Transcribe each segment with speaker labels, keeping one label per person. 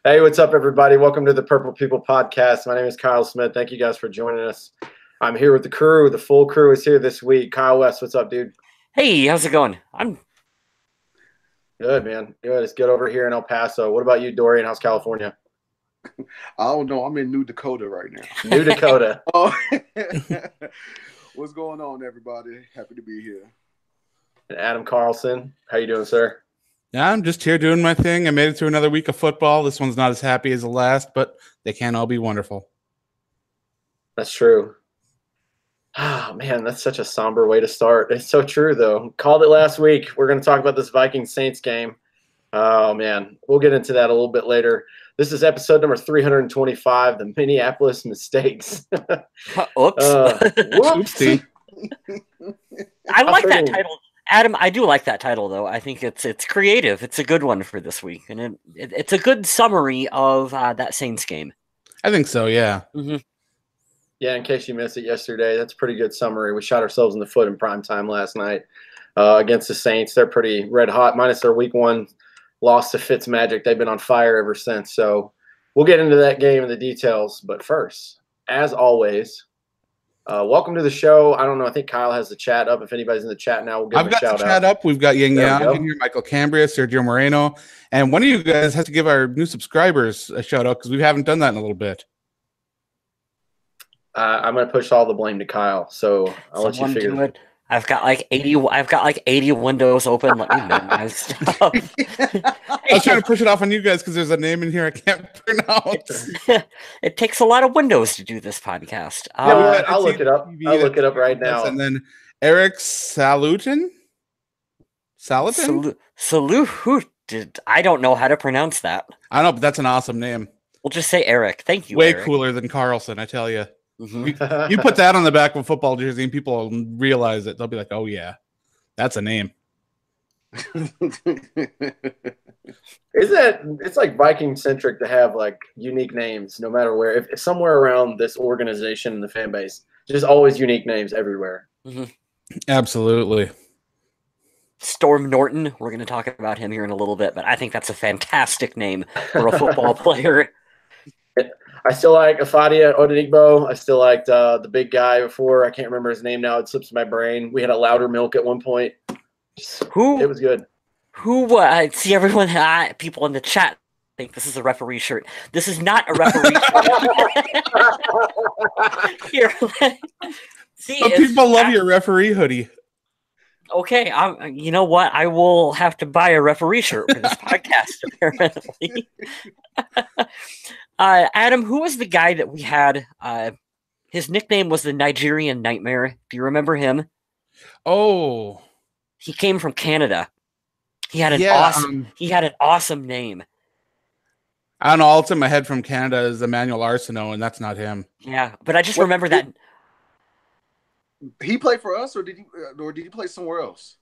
Speaker 1: Hey, what's up, everybody? Welcome to the Purple People Podcast. My name is Kyle Smith. Thank you guys for joining us. I'm here with the crew. The full crew is here this week. Kyle West, what's up, dude?
Speaker 2: Hey, how's it going? I'm
Speaker 1: good, man. Good. It's good over here in El Paso. What about you, Dorian? How's California?
Speaker 3: I don't know. I'm in New Dakota right now.
Speaker 1: New Dakota.
Speaker 3: Oh, what's going on, everybody? Happy to be here.
Speaker 1: And Adam Carlson, how you doing, sir?
Speaker 4: Yeah, I'm just here doing my thing. I made it through another week of football. This one's not as happy as the last, but they can all be wonderful.
Speaker 1: That's true. Oh, man, that's such a somber way to start. It's so true, though. Called it last week. We're going to talk about this Vikings-Saints game. Oh, man. We'll get into that a little bit later. This is episode number 325, the Minneapolis Mistakes.
Speaker 2: Oops.
Speaker 1: Whoopsie.
Speaker 2: I like that title. Adam, I do like that title, though. I think it's creative. It's a good one for this week, and it's a good summary of that Saints game.
Speaker 4: I think so, yeah.
Speaker 2: Mm-hmm.
Speaker 1: Yeah, in case you missed it yesterday, that's a pretty good summary. We shot ourselves in the foot in prime time last night against the Saints. They're pretty red hot, minus their week one loss to Fitzmagic. They've been on fire ever since. So we'll get into that game and the details. But first, as always, welcome to the show. I don't know. I think Kyle has the chat up. If anybody's in the chat now, we'll give them a shout out.
Speaker 4: I've got the chat up. We've got Yang Yang in here, Michael Cambria, Sergio Moreno. And one of you guys has to give our new subscribers a shout out because we haven't done that in a little bit.
Speaker 1: I'm going to push all the blame to Kyle. So I'll let you figure it.
Speaker 2: I've got like 80 windows open. Let me minimize stuff.
Speaker 4: I was trying to push it off on you guys because there's a name in here I can't pronounce.
Speaker 2: It takes a lot of windows to do this podcast.
Speaker 1: I'll look it up. I'll look it up right now.
Speaker 4: And then Eric Salutin?
Speaker 2: I don't know how to pronounce that.
Speaker 4: I know, but that's an awesome name.
Speaker 2: We'll just say Eric. Thank you.
Speaker 4: Way
Speaker 2: Eric.
Speaker 4: Cooler than Carlson, I tell you.
Speaker 2: Mm-hmm.
Speaker 4: You put that on the back of a football jersey and people will realize it. They'll be like, oh, yeah, that's a name.
Speaker 1: It's like Viking centric to have like unique names no matter where. If somewhere around this organization and the fan base, just always unique names everywhere.
Speaker 2: Mm-hmm.
Speaker 4: Absolutely.
Speaker 2: Storm Norton, we're going to talk about him here in a little bit, but I think that's a fantastic name for a football player.
Speaker 1: I still like Afadia Odenigbo. I still liked the big guy before. I can't remember his name now. It slips my brain. We had a Louder Milk at one point. It was good.
Speaker 2: See everyone, people in the chat think this is a referee shirt. This is not a referee shirt. Here,
Speaker 4: people love your referee hoodie.
Speaker 2: Okay, you know what? I will have to buy a referee shirt for this podcast, apparently. Adam, who was the guy that we had? His nickname was the Nigerian Nightmare. Do you remember him?
Speaker 4: Oh,
Speaker 2: he came from Canada. He had an awesome name.
Speaker 4: I don't know. All that's in my head from Canada is Emmanuel Arsenault, and that's not him.
Speaker 2: Yeah, but I just remember that.
Speaker 3: He played for us, or did he play somewhere else?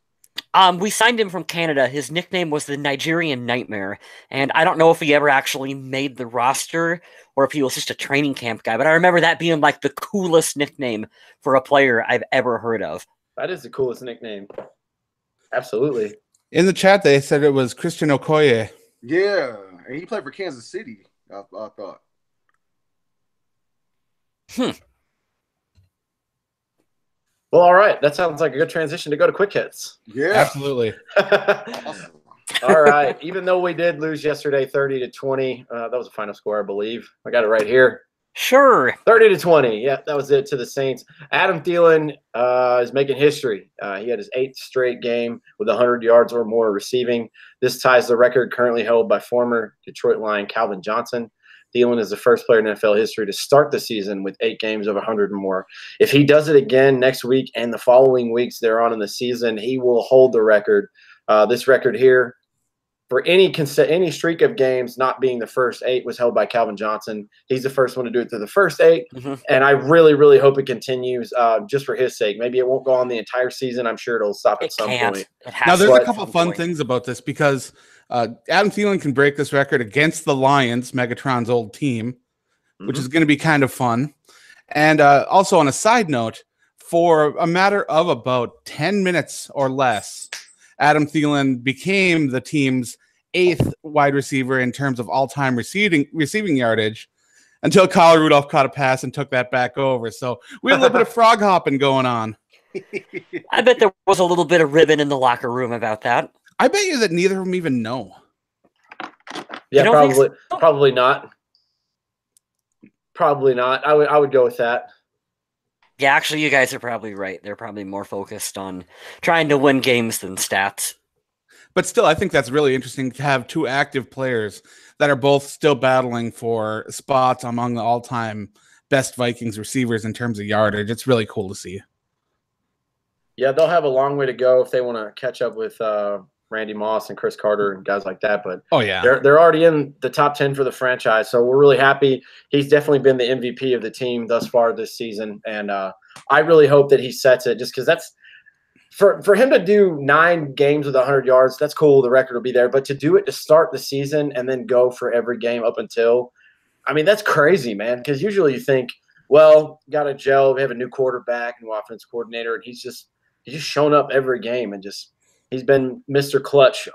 Speaker 2: We signed him from Canada. His nickname was the Nigerian Nightmare, and I don't know if he ever actually made the roster or if he was just a training camp guy, but I remember that being like the coolest nickname for a player I've ever heard of.
Speaker 1: That is the coolest nickname. Absolutely.
Speaker 4: In the chat, they said it was Christian Okoye.
Speaker 3: Yeah, and he played for Kansas City, I thought.
Speaker 1: Well, all right. That sounds like a good transition to go to quick hits.
Speaker 4: Yeah, absolutely.
Speaker 3: Awesome.
Speaker 1: All right. Even though we did lose yesterday 30-20, that was the final score, I believe. I got it right here.
Speaker 2: Sure.
Speaker 1: 30-20. Yeah, that was it to the Saints. Adam Thielen is making history. He had his 8th straight game with 100 yards or more receiving. This ties the record currently held by former Detroit Lion Calvin Johnson. Thielen is the first player in NFL history to start the season with 8 games of 100 or more. If he does it again next week and the following weeks thereon in the season, he will hold the record. This record here, for any streak of games not being the first 8, was held by Calvin Johnson. He's the first one to do it through the first 8, and I really, really hope it continues just for his sake. Maybe it won't go on the entire season. I'm sure it'll stop at some point.
Speaker 4: Now, there's a couple of fun things about this because Adam Thielen can break this record against the Lions, Megatron's old team, which is going to be kind of fun. And also on a side note, for a matter of about 10 minutes or less, Adam Thielen became the team's 8th wide receiver in terms of all-time receiving yardage until Kyle Rudolph caught a pass and took that back over. So we had a little bit of frog hopping going on.
Speaker 2: I bet there was a little bit of ribbon in the locker room about that.
Speaker 4: I bet you that neither of them even know.
Speaker 1: Yeah, probably not. Probably not. I would go with that.
Speaker 2: Yeah, actually, you guys are probably right. They're probably more focused on trying to win games than stats.
Speaker 4: But still, I think that's really interesting to have two active players that are both still battling for spots among the all-time best Vikings receivers in terms of yardage. It's really cool to see.
Speaker 1: Yeah, they'll have a long way to go if they want to catch up with Randy Moss and Chris Carter and guys like that. But they're already in the top 10 for the franchise, so we're really happy. He's definitely been the MVP of the team thus far this season, and I really hope that he sets it, just because that's for him to do 9 games with 100 yards. That's cool. The record will be there, but to do it to start the season and then go for every game up until, I mean, that's crazy, man. Because usually you think, well, got to gel. We have a new quarterback, new offense coordinator, and he's just shown up every game and he's been Mr. Clutch.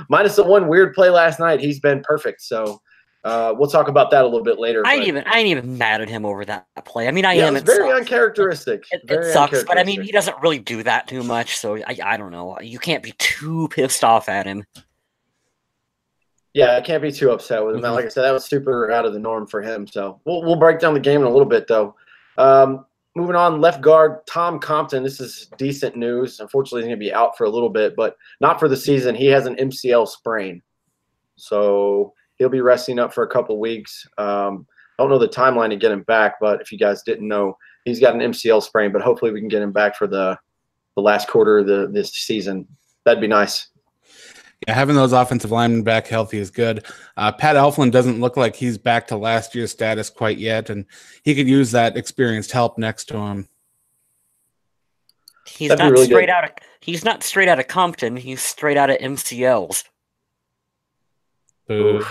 Speaker 1: Minus the one weird play last night, he's been perfect. So we'll talk about that a little bit later.
Speaker 2: I ain't even mad at him over that play. I mean, I am.
Speaker 1: It's very uncharacteristic.
Speaker 2: It sucks, but I mean, he doesn't really do that too much. So I don't know. You can't be too pissed off at him.
Speaker 1: Yeah, I can't be too upset with him. Like I said, that was super out of the norm for him. So we'll break down the game in a little bit, though. Moving on, left guard Tom Compton. This is decent news. Unfortunately, he's going to be out for a little bit, but not for the season. He has an MCL sprain, so he'll be resting up for a couple weeks. Don't know the timeline to get him back, but if you guys didn't know, he's got an MCL sprain. But hopefully, we can get him back for the last quarter of this season. That'd be nice.
Speaker 4: Yeah, having those offensive linemen back healthy is good. Pat Elflein doesn't look like he's back to last year's status quite yet, and he could use that experienced help next to him.
Speaker 2: He's not straight out of Compton. He's straight out of MCLs.
Speaker 4: Boo.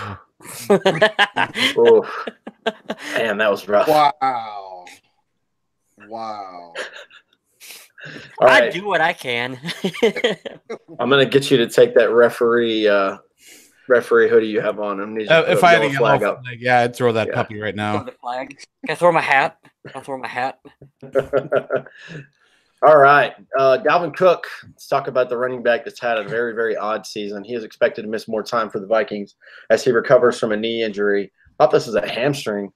Speaker 1: Oof. Man, that was rough.
Speaker 3: Wow.
Speaker 1: All right.
Speaker 2: I do what I can.
Speaker 1: I'm gonna get you to take that referee hoodie you have on.
Speaker 4: If I had a yellow flag, I'd throw that puppy right now.
Speaker 2: Throw the flag. Can I throw my hat?
Speaker 1: All right, Dalvin Cook. Let's talk about the running back that's had a very, very odd season. He is expected to miss more time for the Vikings as he recovers from a knee injury. I thought this was a hamstring.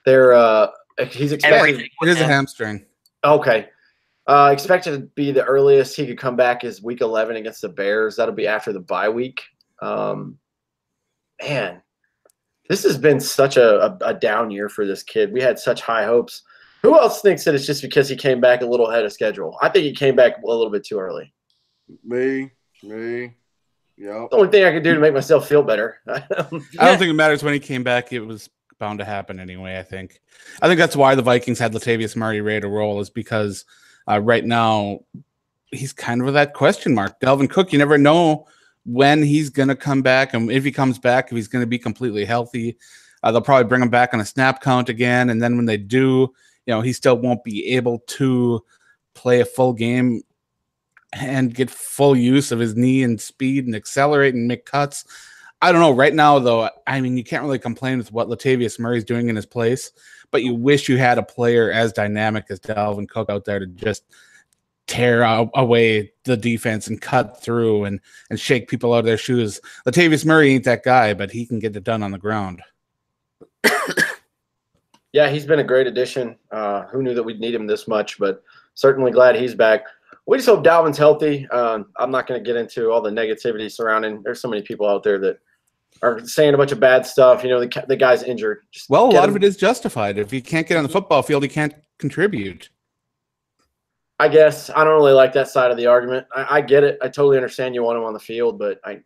Speaker 1: He's expected.
Speaker 4: It is a hamstring.
Speaker 1: Okay. Expected to be the earliest he could come back is week 11 against the Bears. That'll be after the bye week. Man, this has been such a down year for this kid. We had such high hopes. Who else thinks that it's just because he came back a little ahead of schedule? I think he came back a little bit too early.
Speaker 3: Me. Yeah.
Speaker 1: The only thing I could do to make myself feel better.
Speaker 4: I don't think it matters when he came back. It was bound to happen anyway, I think. That's why the Vikings had Latavius Murray ready to roll, is because right now he's kind of that question mark. Dalvin Cook, you never know when he's going to come back, and if he comes back, if he's going to be completely healthy. They'll probably bring him back on a snap count again, and then when they do, he still won't be able to play a full game and get full use of his knee and speed and accelerate and make cuts. I don't know. Right now, though, I mean, you can't really complain with what Latavius Murray's doing in his place, but you wish you had a player as dynamic as Dalvin Cook out there to just tear away the defense and cut through and shake people out of their shoes. Latavius Murray ain't that guy, but he can get it done on the ground.
Speaker 1: Yeah, he's been a great addition. Who knew that we'd need him this much, but certainly glad he's back. We just hope Dalvin's healthy. I'm not going to get into all the negativity surrounding. There's so many people out there that are saying a bunch of bad stuff. The guy's injured.
Speaker 4: A lot of it is justified. If he can't get on the football field, he can't contribute.
Speaker 1: I guess I don't really like that side of the argument. I get it. I totally understand you want him on the field, but I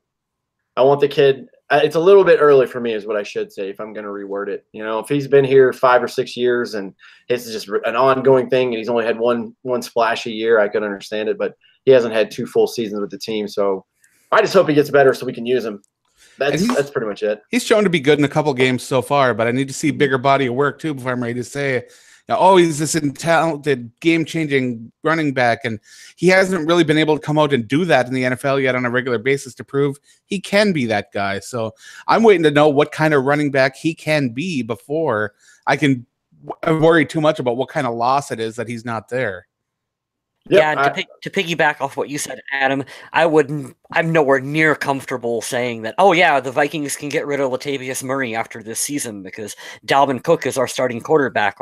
Speaker 1: want the kid. It's a little bit early for me is what I should say if I'm going to reword it. If he's been here 5 or 6 years and it's just an ongoing thing and he's only had one splash a year, I could understand it, but he hasn't had 2 full seasons with the team. So I just hope he gets better so we can use him. That's pretty much it.
Speaker 4: He's shown to be good in a couple games so far, but I need to see bigger body of work too before I'm ready to say oh, he's this talented, game-changing running back, and he hasn't really been able to come out and do that in the NFL yet on a regular basis to prove he can be that guy. So I'm waiting to know what kind of running back he can be before I can worry too much about what kind of loss it is that he's not there.
Speaker 2: Yep, yeah, and to piggyback off what you said, Adam, I'm nowhere near comfortable saying that, oh yeah, the Vikings can get rid of Latavius Murray after this season because Dalvin Cook is our starting quarterback,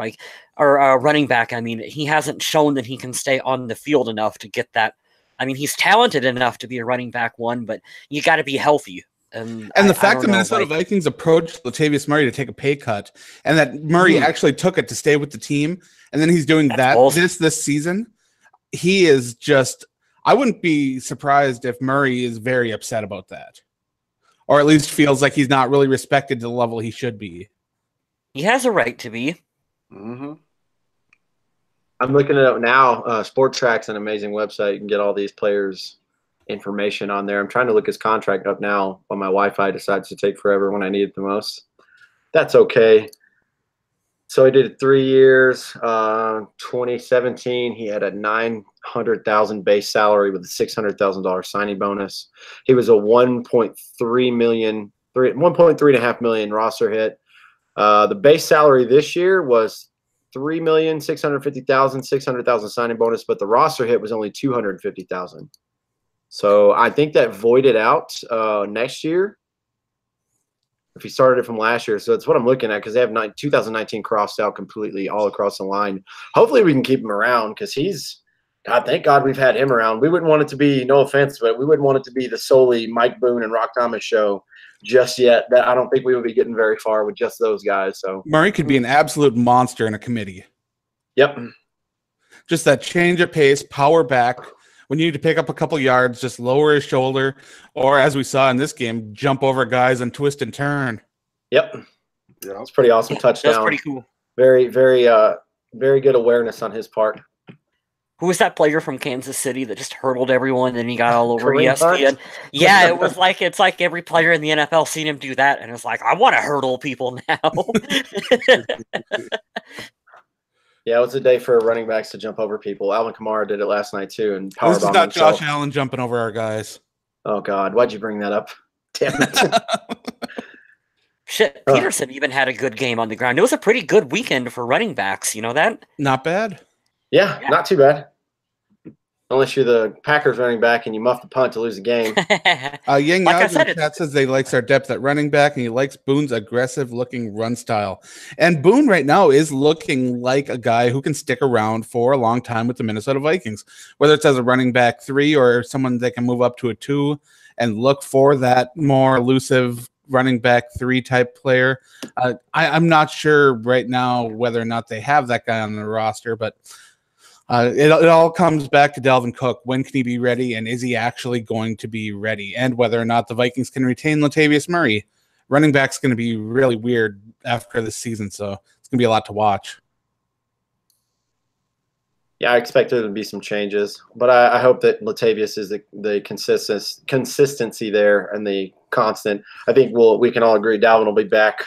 Speaker 2: or running back. I mean, he hasn't shown that he can stay on the field enough to get that. I mean, he's talented enough to be a running back one, but you got to be healthy. And
Speaker 4: the fact that Minnesota Vikings approached Latavius Murray to take a pay cut, and that Murray actually took it to stay with the team, and then he's doing this season. He is just, I wouldn't be surprised if Murray is very upset about that. Or at least feels like he's not really respected to the level he should be.
Speaker 2: He has a right to be.
Speaker 1: Mm-hmm. I'm looking it up now. Sport Track's an amazing website. You can get all these players' information on there. I'm trying to look his contract up now, but my Wi-Fi decides to take forever when I need it the most. That's okay. So he did 3 years. 2017, he had a $900,000 base salary with a $600,000 signing bonus. He was a $1.3 million roster hit. The base salary this year was $3,650,000, $600,000 signing bonus, but the roster hit was only $250,000. So I think that voided out next year. If he started it from last year. So that's what I'm looking at, because they have 2019 crossed out completely all across the line. Hopefully we can keep him around, because God, thank God we've had him around. We wouldn't want it to be, no offense, but we wouldn't want it to be the solely Mike Boone and Rock Thomas show just yet. That I don't think we would be getting very far with just those guys. So
Speaker 4: Murray could be an absolute monster in a committee.
Speaker 1: Yep.
Speaker 4: Just that change of pace, power back. When you need to pick up a couple yards, just lower his shoulder, or as we saw in this game, jump over guys and twist and turn.
Speaker 1: Yep. Yeah, that's pretty awesome touchdown.
Speaker 2: That's pretty cool.
Speaker 1: Very, very, very good awareness on his part.
Speaker 2: Who was that player from Kansas City that just hurdled everyone and he got all over ESPN? Yeah, it's like every player in the NFL seen him do that, and it's like, I want to hurdle people now.
Speaker 1: Yeah, it was a day for running backs to jump over people. Alvin Kamara did it last night too, and
Speaker 4: this is not himself. Josh Allen jumping over our guys.
Speaker 1: Oh God, why'd you bring that up? Damn it!
Speaker 2: Shit, Peterson even had a good game on the ground. It was a pretty good weekend for running backs. You know that?
Speaker 4: Not bad.
Speaker 1: Yeah, not too bad. Unless you're the Packers running back and you muff the punt to lose the game.
Speaker 4: Yang Yao in the chat says they likes our depth at running back, and he likes Boone's aggressive-looking run style. And Boone right now is looking like a guy who can stick around for a long time with the Minnesota Vikings, whether it's as a running back 3 or someone they can move up to a 2 and look for that more elusive running back 3 type player. I'm not sure right now whether or not they have that guy on the roster, but it all comes back to Dalvin Cook. When can he be ready, and is he actually going to be ready? And whether or not the Vikings can retain Latavius Murray. Running back's going to be really weird after this season, so it's going to be a lot to watch.
Speaker 1: Yeah, I expect there to be some changes, but I hope that Latavius is the consistency there and the constant. I think we can all agree Dalvin will be back.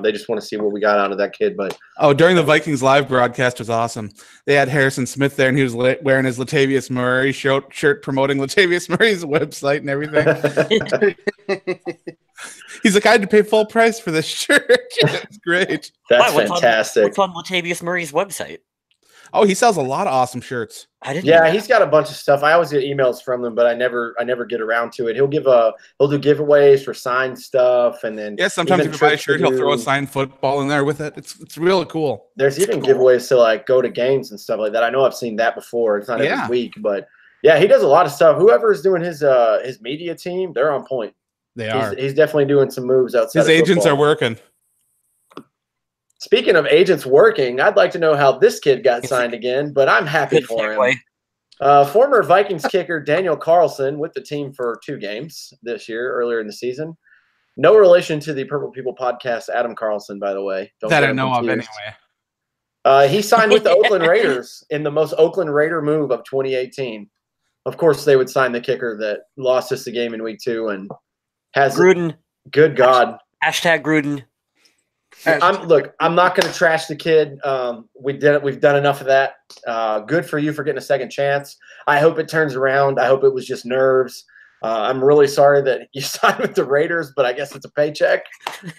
Speaker 1: They just want to see what we got out of that kid. But
Speaker 4: during the Vikings live broadcast was awesome. They had Harrison Smith there, and he was wearing his Latavius Murray shirt promoting Latavius Murray's website and everything. He's like, I had to pay full price for this shirt. It's great.
Speaker 1: That's fantastic.
Speaker 2: What's on Latavius Murray's website?
Speaker 4: Oh, he sells a lot of awesome shirts.
Speaker 1: Yeah, he's got a bunch of stuff. I always get emails from them, but I never get around to it. He'll do giveaways for signed stuff, and then
Speaker 4: sometimes if you buy a shirt, he'll throw a signed football in there with it. It's really cool.
Speaker 1: There's even giveaways to like go to games and stuff like that. I know I've seen that before. It's not every week, but yeah, he does a lot of stuff. Whoever is doing his media team, they're on point.
Speaker 4: They are.
Speaker 1: He's definitely doing some moves outside.
Speaker 4: His agents are working.
Speaker 1: Speaking of agents working, I'd like to know how this kid got signed again, but I'm happy for him. Former Vikings kicker Daniel Carlson with the team for 2 games this year, earlier in the season. No relation to the Purple People podcast, Adam Carlson, by the way.
Speaker 4: That I know of anyway.
Speaker 1: He signed with the Oakland Raiders in the most Oakland Raider move of 2018. Of course, they would sign the kicker that lost us the game in week 2 and has
Speaker 2: Gruden.
Speaker 1: Good God.
Speaker 2: Hashtag Gruden.
Speaker 1: I'm not going to trash the kid. We've done enough of that. Good for you for getting a second chance. I hope it turns around. I hope it was just nerves. I'm really sorry that you signed with the Raiders, but I guess it's a paycheck.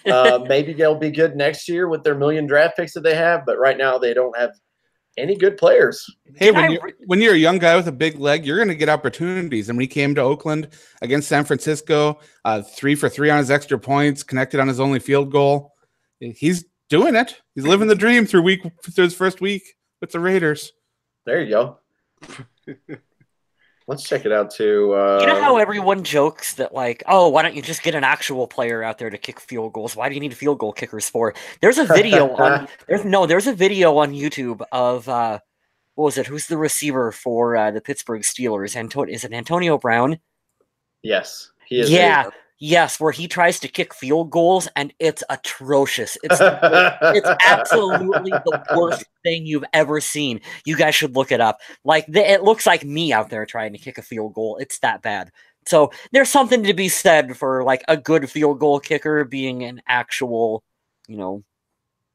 Speaker 1: Maybe they'll be good next year with their million draft picks that they have, but right now they don't have any good players.
Speaker 4: Hey, when you're a young guy with a big leg, you're going to get opportunities. And when he came to Oakland against San Francisco, 3 for 3 on his extra points, connected on his only field goal. He's doing it. He's living the dream through his first week with the Raiders.
Speaker 1: There you go. Let's check it out too.
Speaker 2: You know how everyone jokes that, like, oh, why don't you just get an actual player out there to kick field goals? Why do you need field goal kickers for? There's a video on there's a video on YouTube of what was it? Who's the receiver for the Pittsburgh Steelers? Is it Antonio Brown?
Speaker 1: Yes, he is.
Speaker 2: Yeah. Yes, where he tries to kick field goals, and it's atrocious. It's absolutely the worst thing you've ever seen. You guys should look it up. Like, it looks like me out there trying to kick a field goal. It's that bad. So there's something to be said for, like, a good field goal kicker being an actual,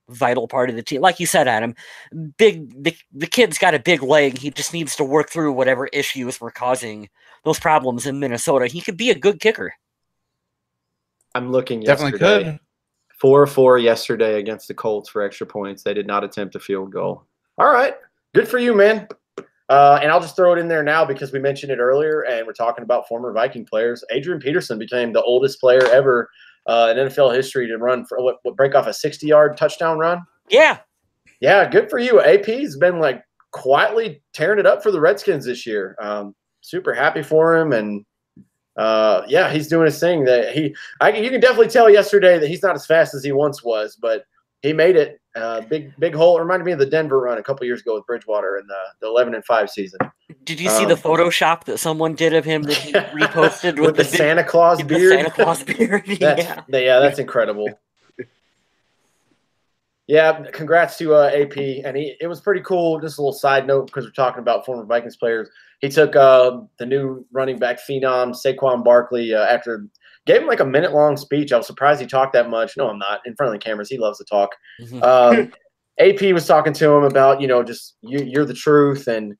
Speaker 2: vital part of the team. Like you said, Adam, the kid's got a big leg. He just needs to work through whatever issues were causing those problems in Minnesota. He could be a good kicker.
Speaker 1: I'm looking
Speaker 4: yesterday. Definitely could.
Speaker 1: 4-4 yesterday against the Colts for extra points. They did not attempt a field goal. All right. Good for you, man. And I'll just throw it in there now because we mentioned it earlier, and we're talking about former Viking players. Adrian Peterson became the oldest player ever in NFL history to run for break off a 60-yard touchdown run.
Speaker 2: Yeah.
Speaker 1: Yeah, good for you. AP's been like quietly tearing it up for the Redskins this year. Super happy for him, and yeah, he's doing his thing. You can definitely tell yesterday that he's not as fast as he once was, but he made it. Big hole. It reminded me of the Denver run a couple years ago with Bridgewater in the 11-5 season.
Speaker 2: Did you see the Photoshop that someone did of him that he reposted
Speaker 1: with the Santa Claus beard?
Speaker 2: The Santa Claus beard.
Speaker 1: That's incredible. Yeah, congrats to AP, and it was pretty cool. Just a little side note because we're talking about former Vikings players. He took the new running back phenom Saquon Barkley gave him like a minute-long speech. I was surprised he talked that much. No, I'm not. In front of the cameras, he loves to talk. AP was talking to him about just you're the truth and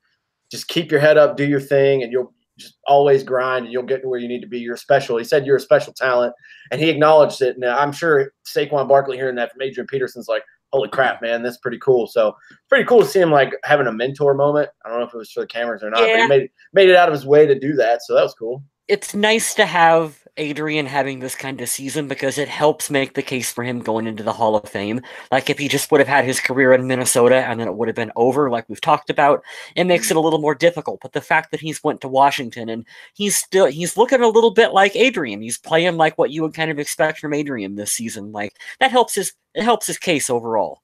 Speaker 1: just keep your head up, do your thing, and you'll just always grind and you'll get to where you need to be. You're special. He said you're a special talent, and he acknowledged it. Now I'm sure Saquon Barkley hearing that from Adrian Peterson's like, holy crap, man, that's pretty cool. So pretty cool to see him like having a mentor moment. I don't know if it was for the cameras or not, but he made it out of his way to do that. So that was cool.
Speaker 2: It's nice to have Adrian having this kind of season because it helps make the case for him going into the Hall of Fame. Like if he just would have had his career in Minnesota and then it would have been over, like we've talked about, it makes it a little more difficult. But the fact that he's went to Washington and he's looking a little bit like Adrian. He's playing like what you would kind of expect from Adrian this season. Like that helps his case overall.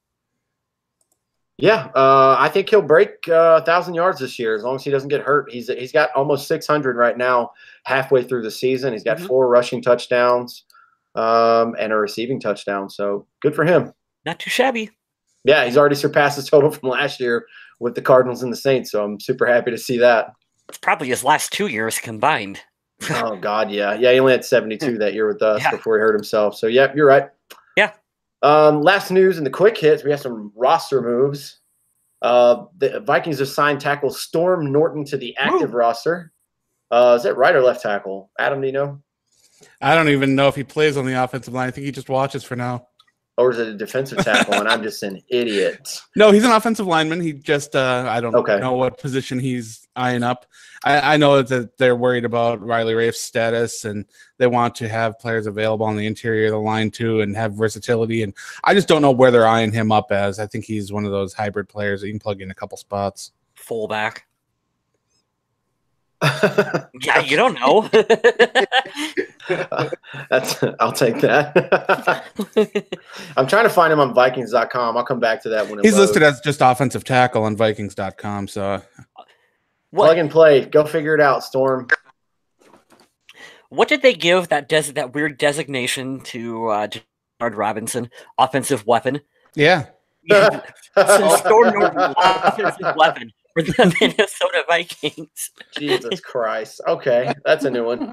Speaker 1: Yeah, I think he'll break 1,000 yards this year as long as he doesn't get hurt. He's got almost 600 right now, halfway through the season. He's got 4 rushing touchdowns and a receiving touchdown. So good for him.
Speaker 2: Not too shabby.
Speaker 1: Yeah, he's already surpassed his total from last year with the Cardinals and the Saints. So I'm super happy to see that.
Speaker 2: It's probably his last 2 years combined.
Speaker 1: Oh God, yeah. He only had 72 that year with us before he hurt himself. So yeah, you're right.
Speaker 2: Yeah.
Speaker 1: Last news in the quick hits, we have some roster moves. The Vikings have signed tackle Storm Norton to the active roster. Is that right or left tackle? Adam, do you know?
Speaker 4: I don't even know if he plays on the offensive line. I think he just watches for now.
Speaker 1: Or is it a defensive tackle and I'm just an idiot?
Speaker 4: No, he's an offensive lineman. He just I don't know what position he's eyeing up. I know that they're worried about Riley Rafe's status and they want to have players available on the interior of the line too and have versatility. And I just don't know where they're eyeing him up as. I think he's one of those hybrid players that you can plug in a couple spots.
Speaker 2: Fullback. Yeah, you don't know.
Speaker 1: I'll take that. I'm trying to find him on Vikings.com. I'll come back to that when
Speaker 4: he's listed as just offensive tackle on Vikings.com. So
Speaker 1: plug and play. Go figure it out, Storm.
Speaker 2: What did they give that weird designation to Jared Robinson? Offensive weapon.
Speaker 4: Yeah.
Speaker 2: So Storm Norton, offensive weapon for the Minnesota Vikings.
Speaker 1: Jesus Christ. Okay, that's a new one.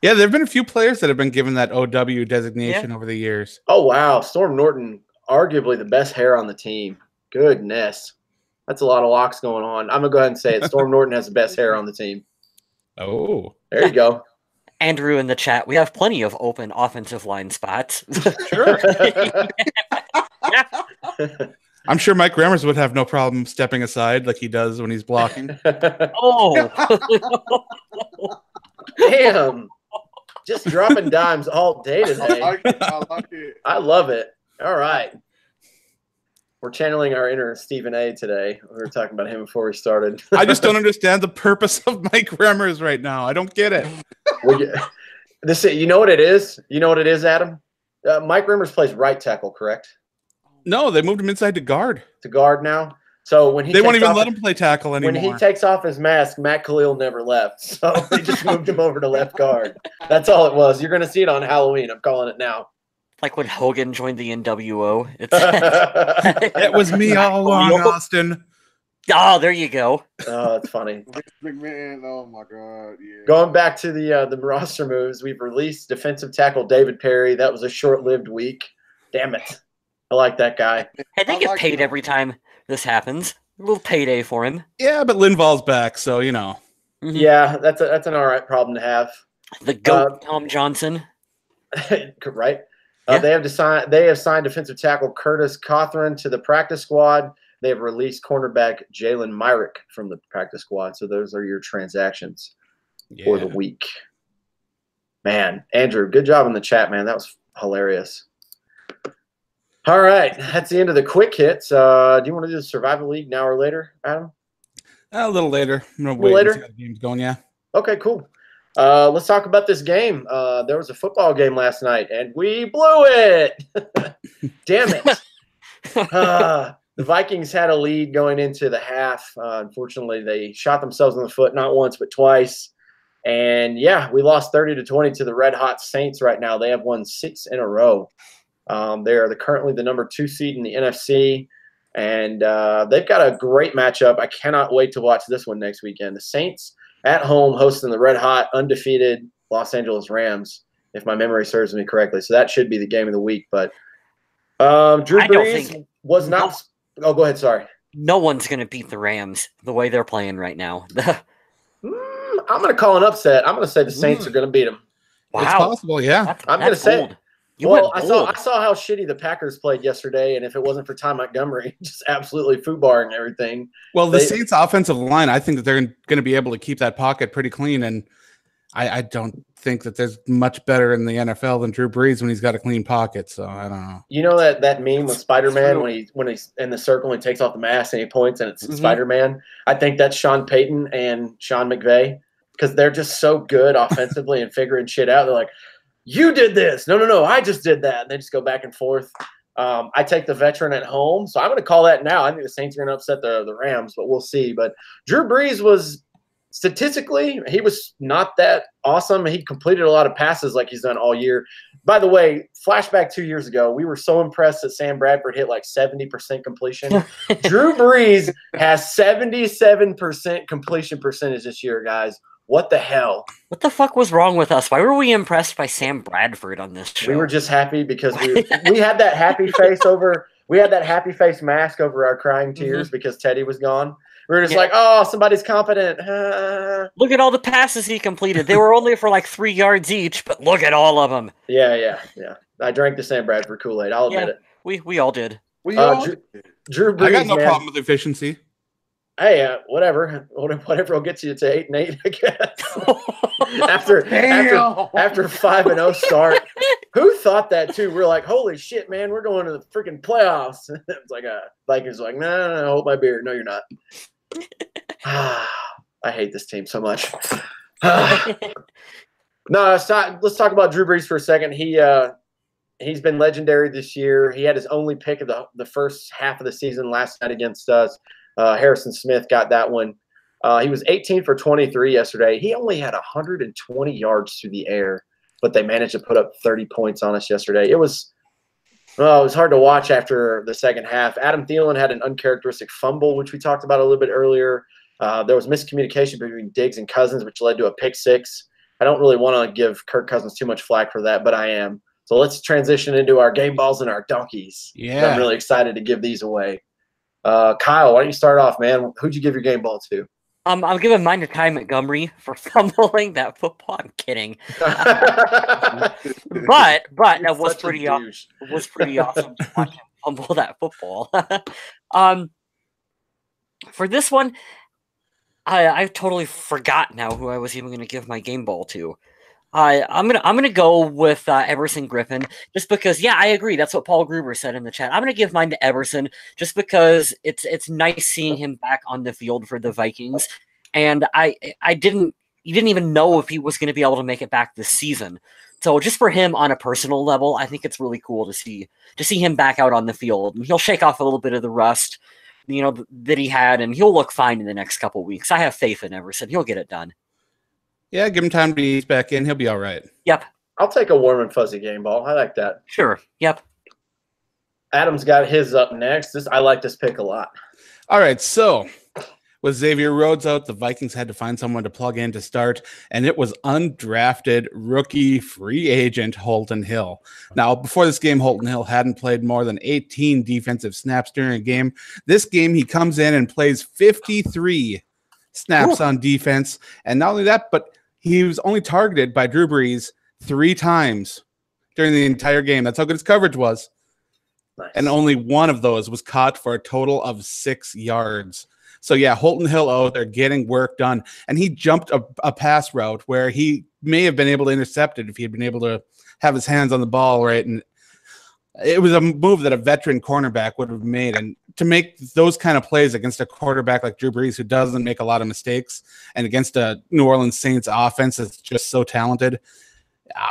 Speaker 4: Yeah, there have been a few players that have been given that OW designation over the years.
Speaker 1: Oh, wow. Storm Norton, arguably the best hair on the team. Goodness. That's a lot of locks going on. I'm going to go ahead and say it. Storm Norton has the best hair on the team.
Speaker 4: Oh.
Speaker 1: There you go.
Speaker 2: Andrew in the chat, we have plenty of open offensive line spots.
Speaker 4: Sure. I'm sure Mike Remmers would have no problem stepping aside like he does when he's blocking.
Speaker 2: Oh.
Speaker 1: Damn. Just dropping dimes all day today.
Speaker 3: I like it.
Speaker 1: I love it. All right. We're channeling our inner Stephen A today. We were talking about him before we started.
Speaker 4: I just don't understand the purpose of Mike Remmers right now. I don't get it.
Speaker 1: You know what it is? You know what it is, Adam? Mike Remmers plays right tackle, correct?
Speaker 4: No, they moved him inside to guard.
Speaker 1: To guard now. So when
Speaker 4: they won't even let him play tackle anymore.
Speaker 1: When he takes off his mask, Matt Khalil never left. So they just moved him over to left guard. That's all it was. You're going to see it on Halloween. I'm calling it now.
Speaker 2: Like when Hogan joined the NWO.
Speaker 4: It was me all along, Austin.
Speaker 2: Oh, there you go.
Speaker 1: Oh, that's funny.
Speaker 3: McMahon, oh my God, yeah.
Speaker 1: Going back to the roster moves, we've released defensive tackle David Perry. That was a short-lived week. Damn it. I like that guy.
Speaker 2: Hey, they get paid every time this happens. A little payday for him.
Speaker 4: Yeah, but Linval's back, so you know.
Speaker 2: Mm-hmm.
Speaker 1: Yeah, that's an all right problem to have.
Speaker 2: The GOAT, Tom Johnson.
Speaker 1: Right?
Speaker 2: Yeah.
Speaker 1: They have signed defensive tackle Curtis Cawthron to the practice squad. They have released cornerback Jalen Myrick from the practice squad. So those are your transactions for the week. Man, Andrew, good job in the chat, man. That was hilarious. All right, that's the end of the quick hits. Do you want to do the Survival League now or later, Adam?
Speaker 4: A little later. I'm gonna wait and see how the game's going, yeah.
Speaker 1: Okay, cool. Let's talk about this game. There was a football game last night, and we blew it. Damn it. The Vikings had a lead going into the half. Unfortunately, they shot themselves in the foot not once but twice. And, yeah, we lost 30-20 to the red-hot Saints right now. They have won 6 in a row. They are currently the number 2 seed in the NFC. And they've got a great matchup. I cannot wait to watch this one next weekend. The Saints at home hosting the red-hot, undefeated Los Angeles Rams, if my memory serves me correctly. So that should be the game of the week. But Drew Brees was not – oh, go ahead. Sorry.
Speaker 2: No one's going to beat the Rams the way they're playing right now.
Speaker 1: I'm going to call an upset. I'm going to say the Saints are going to beat them.
Speaker 2: Wow.
Speaker 4: It's possible, yeah.
Speaker 1: I'm going to say it.
Speaker 2: Well,
Speaker 1: I saw how shitty the Packers played yesterday, and if it wasn't for Ty Montgomery, just absolutely foobarring everything.
Speaker 4: Well, the Saints' offensive line, I think that they're going to be able to keep that pocket pretty clean, and I don't think that there's much better in the NFL than Drew Brees when he's got a clean pocket. So I don't know.
Speaker 1: You know that meme with Spider-Man when he's in the circle and he takes off the mask and he points and it's Spider-Man. I think that's Sean Payton and Sean McVay because they're just so good offensively and figuring shit out. They're like, you did this. No, I just did that. And they just go back and forth. I take the veteran at home, so I'm going to call that now. I think the Saints are going to upset the Rams, but we'll see. But Drew Brees was statistically, he was not that awesome. He completed a lot of passes like he's done all year. By the way, flashback 2 years ago, we were so impressed that Sam Bradford hit like 70% completion. Drew Brees has 77% completion percentage this year, guys. What the hell?
Speaker 2: What the fuck was wrong with us? Why were we impressed by Sam Bradford on this show?
Speaker 1: We were just happy because we had that happy face over. We had that happy face mask over our crying tears because Teddy was gone. We were just like, oh, somebody's competent.
Speaker 2: Look at all the passes he completed. They were only for like 3 yards each, but look at all of them.
Speaker 1: Yeah. I drank the Sam Bradford Kool-Aid. I'll admit it.
Speaker 2: We all did.
Speaker 1: Drew Brees,
Speaker 4: I got no problem with efficiency.
Speaker 1: Hey, whatever will get you to 8-8, I guess. after 5-0 start, who thought that too? We're like, holy shit, man, we're going to the freaking playoffs. It's like Vikings like, no, hold my beer. No, you're not. I hate this team so much. No, let's talk about Drew Brees for a second. He's been legendary this year. He had his only pick of the first half of the season last night against us. Harrison Smith got that one. He was 18 for 23 yesterday. He only had 120 yards through the air, but they managed to put up 30 points on us yesterday. It was hard to watch after the second half. Adam Thielen had an uncharacteristic fumble, which we talked about a little bit earlier. There was miscommunication between Diggs and Cousins, which led to a pick six. I don't really want to give Kirk Cousins too much flack for that, but I am. So let's transition into our game balls and our donkeys.
Speaker 4: Yeah.
Speaker 1: I'm really excited to give these away. Kyle, why don't you start off, man? Who'd you give your game ball to?
Speaker 2: I'm giving mine to Ty Montgomery for fumbling that football. I'm kidding. But that was pretty awesome to watch him fumble that football. For this one, I totally forgot now who I was even going to give my game ball to. I'm gonna go with Everson Griffin, just because. Yeah, I agree. That's what Paul Gruber said in the chat. I'm gonna give mine to Everson, just because it's nice seeing him back on the field for the Vikings, and you didn't even know if he was going to be able to make it back this season. So just for him on a personal level, I think it's really cool to see him back out on the field, and he'll shake off a little bit of the rust, that he had, and he'll look fine in the next couple weeks. I have faith in Everson. He'll get it done.
Speaker 4: Yeah, give him time to ease back in. He'll be all right.
Speaker 2: Yep.
Speaker 1: I'll take a warm and fuzzy game ball. I like that.
Speaker 2: Sure. Yep.
Speaker 1: Adam's got his up next. I like this pick a lot.
Speaker 4: All right, so with Xavier Rhodes out, the Vikings had to find someone to plug in to start, and it was undrafted rookie free agent Holton Hill. Now, before this game, Holton Hill hadn't played more than 18 defensive snaps during a game. This game, he comes in and plays 53 snaps on defense, and not only that, but he was only targeted by Drew Brees 3 times during the entire game. That's how good his coverage was. Nice. And only one of those was caught for a total of 6 yards. So, yeah, Holton Hill out there getting work done. And he jumped a pass route where he may have been able to intercept it if he had been able to have his hands on the ball, right? And it was a move that a veteran cornerback would have made. And to make those kind of plays against a quarterback like Drew Brees, who doesn't make a lot of mistakes, and against a New Orleans Saints offense that's just so talented,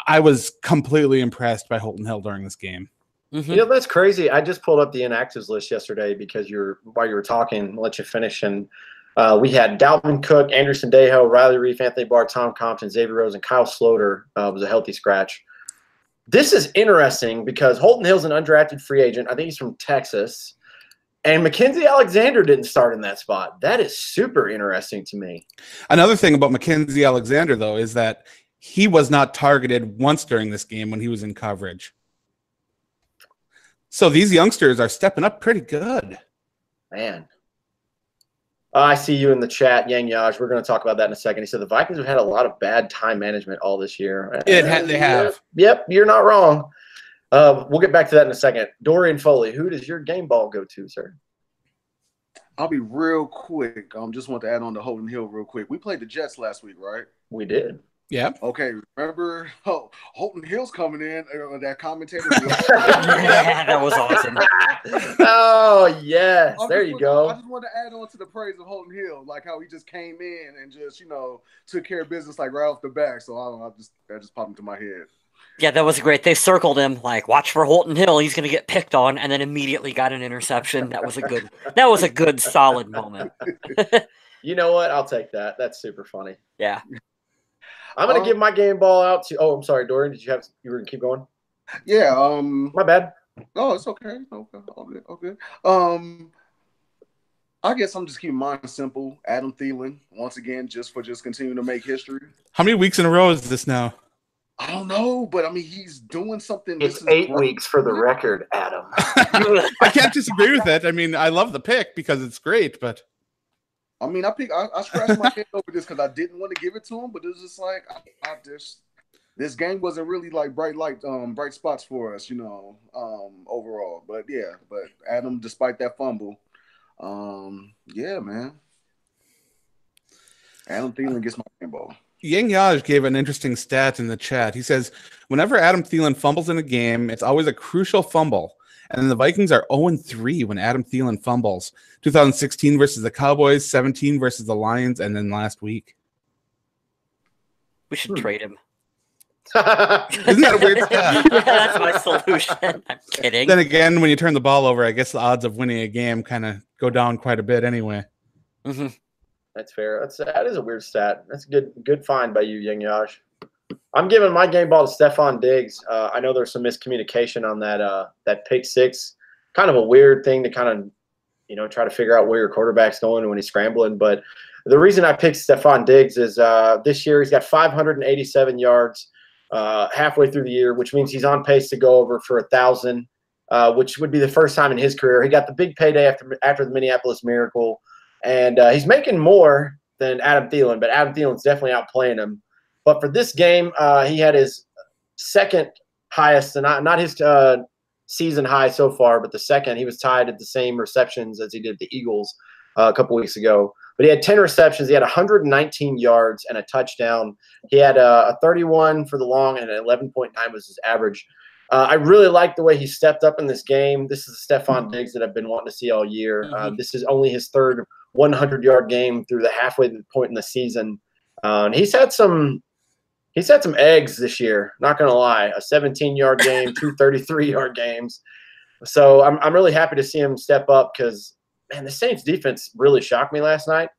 Speaker 4: I was completely impressed by Holton Hill during this game.
Speaker 1: Mm-hmm. That's crazy. I just pulled up the inactives list yesterday because while you were talking, I'll let you finish. And we had Dalvin Cook, Anderson Dejo, Riley Reif, Anthony Barr, Tom Compton, Xavier Rhodes, and Kyle Sloter was a healthy scratch. This is interesting because Holton Hill's an undrafted free agent. I think he's from Texas. And Mackenzie Alexander didn't start in that spot. That is super interesting to me.
Speaker 4: Another thing about Mackenzie Alexander, though, is that he was not targeted once during this game when he was in coverage. So these youngsters are stepping up pretty good.
Speaker 1: Man. I see you in the chat, Yang Yaj. We're going to talk about that in a second. He said the Vikings have had a lot of bad time management all this year.
Speaker 4: They have.
Speaker 1: Yep, you're not wrong. We'll get back to that in a second. Dorian Foley, who does your game ball go to, sir?
Speaker 3: I'll be real quick. Just want to add on to Holton Hill real quick. We played the Jets last week, right?
Speaker 1: We did.
Speaker 4: Yeah.
Speaker 3: Okay. Remember, Holton Hill's coming in. That commentator.
Speaker 2: Yeah, that was awesome.
Speaker 1: Oh yes, there you go.
Speaker 3: I just want to add on to the praise of Holton Hill, like how he just came in and just took care of business like right off the bat. So that just popped into my head.
Speaker 2: Yeah, that was great. They circled him like, watch for Holton Hill. He's going to get picked on, and then immediately got an interception. That was a good, solid moment.
Speaker 1: You know what? I'll take that. That's super funny.
Speaker 2: Yeah.
Speaker 1: I'm going to give my game ball out to. Oh, I'm sorry, Dorian. You were going to keep going?
Speaker 3: Yeah.
Speaker 1: My bad.
Speaker 3: Oh, it's okay. Okay. All good. I guess I'm just keeping mine simple. Adam Thielen, once again, just continuing to make history.
Speaker 4: How many weeks in a row is this now?
Speaker 3: I don't know, but I mean, he's doing something.
Speaker 1: It's 8 weeks for the record, Adam.
Speaker 4: I can't disagree with it. I mean, I love the pick because it's great, but
Speaker 3: I mean, I scratched my head over this because I didn't want to give it to him, but it was just like this game wasn't really like bright spots for us, overall. But yeah, but Adam, despite that fumble, yeah, man, Adam Thielen gets my game ball.
Speaker 4: Yang Yaj gave an interesting stat in the chat. He says, whenever Adam Thielen fumbles in a game, it's always a crucial fumble. And the Vikings are 0-3 when Adam Thielen fumbles. 2016 versus the Cowboys, 17 versus the Lions, and then last week.
Speaker 2: We should trade him.
Speaker 4: Isn't that a weird stat?
Speaker 2: Yeah, that's my solution. I'm kidding.
Speaker 4: Then again, when you turn the ball over, I guess the odds of winning a game kind of go down quite a bit anyway.
Speaker 2: Mm-hmm.
Speaker 1: That's fair. That is a weird stat. That's a good find by you, Yang Yash. I'm giving my game ball to Stephon Diggs. I know there's some miscommunication on that pick six. Kind of a weird thing to kind of try to figure out where your quarterback's going when he's scrambling. But the reason I picked Stephon Diggs is this year he's got 587 yards. halfway through the year, which means he's on pace to go over for 1,000, which would be the first time in his career. He got the big payday after the Minneapolis Miracle, and he's making more than Adam Thielen, but Adam Thielen's definitely outplaying him. But for this game, he had his second highest, and not his season high so far, but the second. He was tied at the same receptions as he did the Eagles a couple weeks ago. But he had 10 receptions. He had 119 yards and a touchdown. He had a 31 for the long and an 11.9 was his average. I really like the way he stepped up in this game. This is Stephon Diggs that I've been wanting to see all year. This is only his third 100-yard game through the halfway point in the season. And he's had some eggs this year, not going to lie. A 17-yard game, two 33-yard games. So I'm really happy to see him step up because, man, the Saints defense really shocked me last night.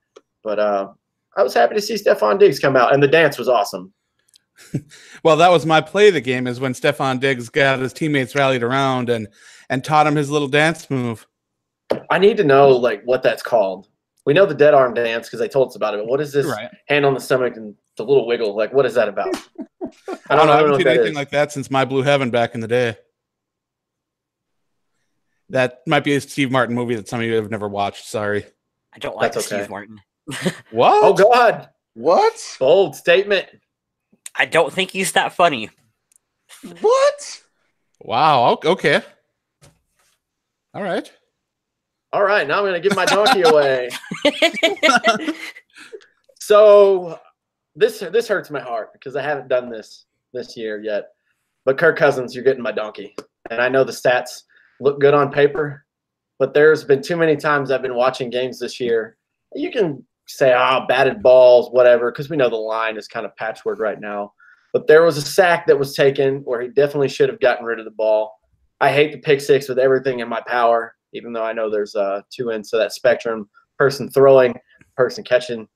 Speaker 1: But I was happy to see Stephon Diggs come out, and the dance was awesome.
Speaker 4: Well, that was my play of the game, is when Stephon Diggs got his teammates rallied around and taught him his little dance move.
Speaker 1: I need to know, like, what that's called. We know the dead arm dance because they told us about it. But what is this hand on the stomach and the little wiggle? Like, what is that about?
Speaker 4: I don't know. I haven't seen anything like that since My Blue Heaven back in the day. That might be a Steve Martin movie that some of you have never watched. Sorry.
Speaker 2: I don't like Steve Martin.
Speaker 4: What?
Speaker 1: Oh, God.
Speaker 3: What?
Speaker 1: Bold statement.
Speaker 2: I don't think he's that funny.
Speaker 3: What?
Speaker 4: Wow. Okay. All right.
Speaker 1: All right. Now I'm going to give my donkey away. So this hurts my heart because I haven't done this year yet. But Kirk Cousins, you're getting my donkey. And I know the stats look good on paper, but there's been too many times I've been watching games this year. You can say, batted balls, whatever, because we know the line is kind of patchwork right now. But there was a sack that was taken where he definitely should have gotten rid of the ball. I hate the pick six with everything in my power, even though I know there's two ends to that spectrum, person throwing, person catching.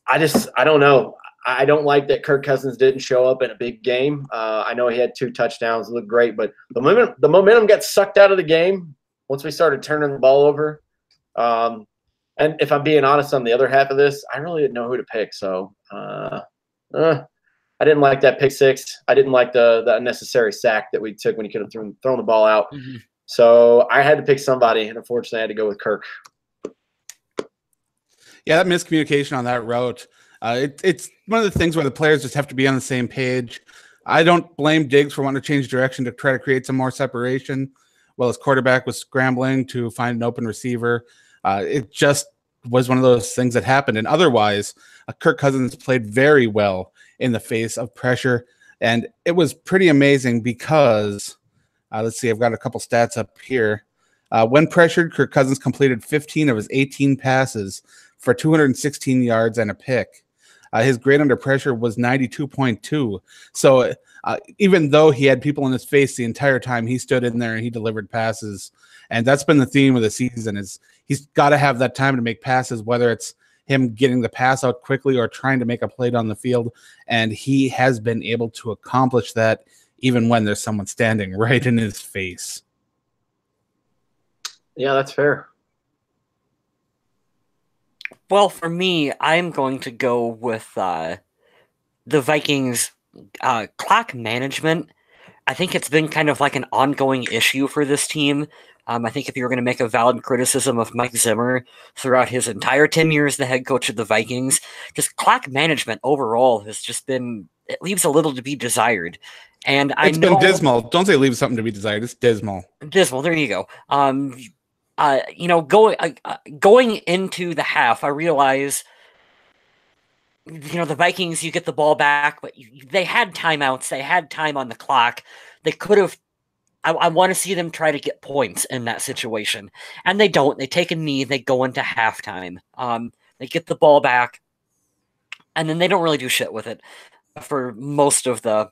Speaker 1: I don't know. I don't like that Kirk Cousins didn't show up in a big game. I know he had 2 touchdowns, looked great, but the momentum got sucked out of the game once we started turning the ball over. And if I'm being honest on the other half of this, I really didn't know who to pick. So I didn't like that pick six. I didn't like the unnecessary sack that we took when he could have thrown the ball out. Mm-hmm. So I had to pick somebody, and unfortunately I had to go with Kirk.
Speaker 4: Yeah, that miscommunication on that route. It's one of the things where the players just have to be on the same page. I don't blame Diggs for wanting to change direction to try to create some more separation while his quarterback was scrambling to find an open receiver. It just was one of those things that happened. And otherwise, Kirk Cousins played very well in the face of pressure. And it was pretty amazing because, let's see, I've got a couple stats up here. When pressured, Kirk Cousins completed 15 of his 18 passes for 216 yards and a pick. His grade under pressure was 92.2. So even though he had people in his face the entire time, he stood in there and he delivered passes. And that's been the theme of the season, is he's got to have that time to make passes, whether it's him getting the pass out quickly or trying to make a play on the field. And he has been able to accomplish that even when there's someone standing right in his face.
Speaker 1: Yeah, that's fair.
Speaker 2: Well, for me, I'm going to go with the Vikings clock management. I think it's been kind of like an ongoing issue for this team. I think if you're going to make a valid criticism of Mike Zimmer throughout his entire 10 years the head coach of the Vikings, just clock management overall has just been, it leaves a little to be desired. And
Speaker 4: it's been dismal. Don't say leave something to be desired. It's dismal.
Speaker 2: Dismal. There you go. Going into the half, I realize, the Vikings, you get the ball back, but they had timeouts. They had time on the clock. They could have. I want to see them try to get points in that situation, and they don't. They take a knee. They go into halftime. They get the ball back, and then they don't really do shit with it for most of the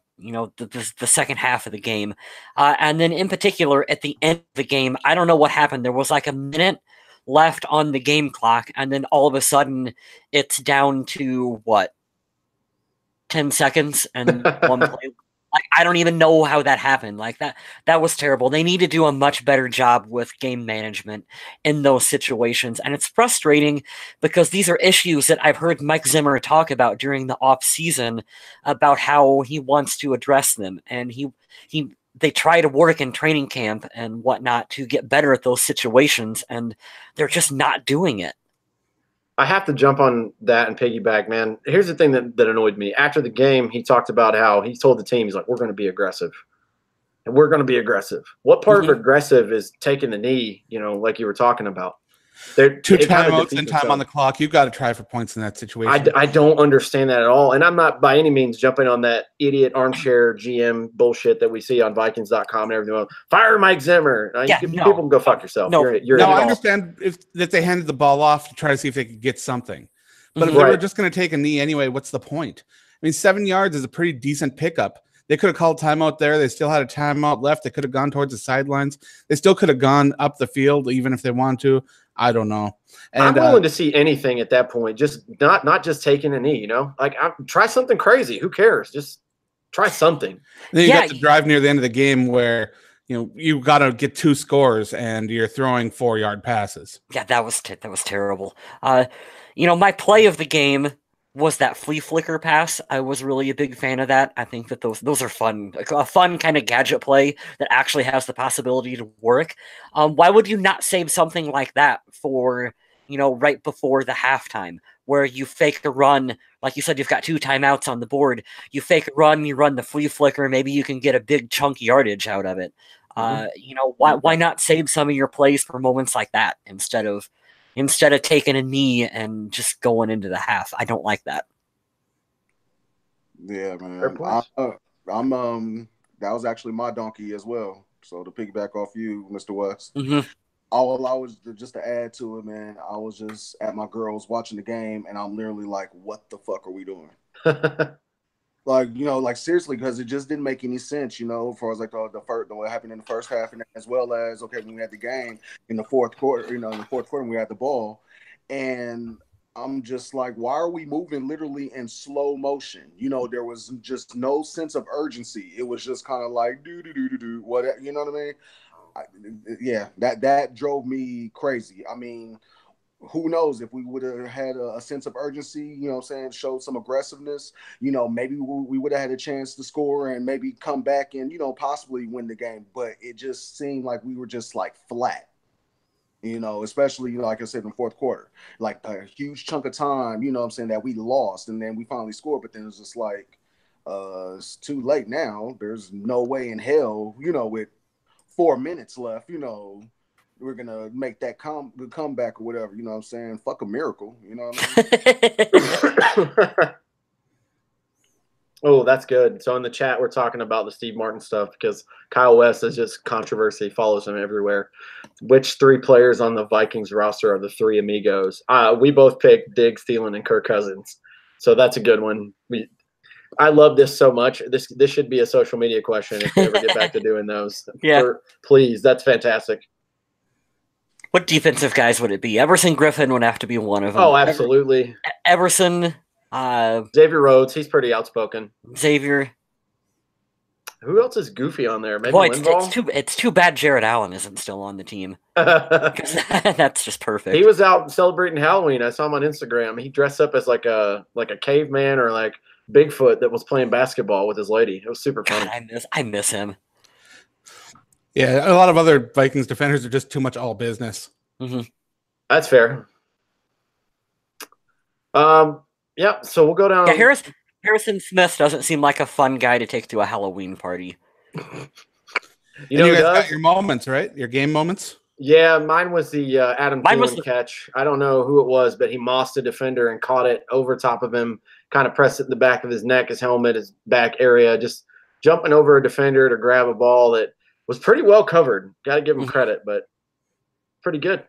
Speaker 2: second half of the game. And then in particular, at the end of the game, I don't know what happened. There was like a minute left on the game clock, and then all of a sudden it's down to 10 seconds and one play Like, I don't even know how that happened. Like that was terrible. They need to do a much better job with game management in those situations. And it's frustrating because these are issues that I've heard Mike Zimmer talk about during the off season about how he wants to address them. And they try to work in training camp and whatnot to get better at those situations, and they're just not doing it.
Speaker 1: I have to jump on that and piggyback, man. Here's the thing that annoyed me. After the game, he talked about how he told the team, he's like, we're going to be aggressive. And we're going to be aggressive. What part of aggressive is taking the knee, like you were talking about?
Speaker 4: They're 2 timeouts and time on the clock. You've got to try for points in that situation.
Speaker 1: I don't understand that at all. And I'm not by any means jumping on that idiot armchair GM bullshit that we see on Vikings.com and everything else. Fire Mike Zimmer. People can go fuck yourself.
Speaker 4: No, I understand that they handed the ball off to try to see if they could get something. But if they were just going to take a knee anyway, what's the point? I mean, 7 yards is a pretty decent pickup. They could have called timeout there. They still had a timeout left. They could have gone towards the sidelines. They still could have gone up the field, even if they wanted to. I don't know. And
Speaker 1: I'm willing to see anything at that point. Just not just taking a knee, Like, try something crazy. Who cares? Just try something.
Speaker 4: And then you got to drive near the end of the game where you got to get 2 scores and you're throwing 4-yard passes.
Speaker 2: Yeah, that was terrible. My play of the game was that flea flicker pass. I was really a big fan of that. I think that those are fun, a fun kind of gadget play that actually has the possibility to work. Why would you not save something like that for, right before the halftime, where you fake a run? Like you said, you've got 2 timeouts on the board. You fake a run, you run the flea flicker, maybe you can get a big chunk yardage out of it. Why not save some of your plays for moments like that instead of taking a knee and just going into the half? I don't like that.
Speaker 3: Yeah, man. I'm that was actually my donkey as well. So to piggyback off you, Mr. West, all I was just to add to it, man. I was just at my girls watching the game, and I'm literally like, "What the fuck are we doing?" Like seriously, because it just didn't make any sense, as far as like what happened in the first half, and as well as when we had the game in the fourth quarter, when we had the ball, and I'm just like, why are we moving literally in slow motion? There was just no sense of urgency. It was just kind of like do what, you know what I mean? That drove me crazy. I mean, who knows if we would have had a sense of urgency, showed some aggressiveness, maybe we would have had a chance to score and maybe come back and, possibly win the game. But it just seemed like we were just like flat, especially, like I said, in the fourth quarter, like a huge chunk of time, that we lost and then we finally scored. But then it's just like, it's too late now. There's no way in hell, with 4 minutes left, we're gonna make that comeback or whatever, Fuck a miracle, what I mean?
Speaker 1: Oh, that's good. So in the chat, we're talking about the Steve Martin stuff because Kyle West is just controversy, follows him everywhere. Which 3 players on the Vikings roster are the 3 amigos? We both picked Diggs, Thielen, and Kirk Cousins. So that's a good one. I love this so much. This should be a social media question if we ever get back to doing those.
Speaker 2: Yeah.
Speaker 1: Please, that's fantastic.
Speaker 2: What defensive guys would it be? Everson Griffin would have to be one of them.
Speaker 1: Oh, absolutely.
Speaker 2: Everson.
Speaker 1: Xavier Rhodes, he's pretty outspoken.
Speaker 2: Xavier.
Speaker 1: Who else is goofy on there? Maybe
Speaker 2: Boy, it's too bad Jared Allen isn't still on the team. That's just perfect.
Speaker 1: He was out celebrating Halloween. I saw him on Instagram. He dressed up as like a caveman or like Bigfoot that was playing basketball with his lady. It was super funny.
Speaker 2: God, I miss him.
Speaker 4: Yeah, a lot of other Vikings defenders are just too much all business.
Speaker 1: That's fair. Yeah, so we'll go down.
Speaker 2: Yeah, Harrison Smith doesn't seem like a fun guy to take to a Halloween party.
Speaker 4: You guys got your moments, right? Your game moments?
Speaker 1: Yeah, mine was the Adam Thielen catch. I don't know who it was, but he mossed a defender and caught it over top of him, kind of pressed it in the back of his neck, his helmet, his back area, just jumping over a defender to grab a ball that was pretty well covered. Got to give him credit, but pretty good.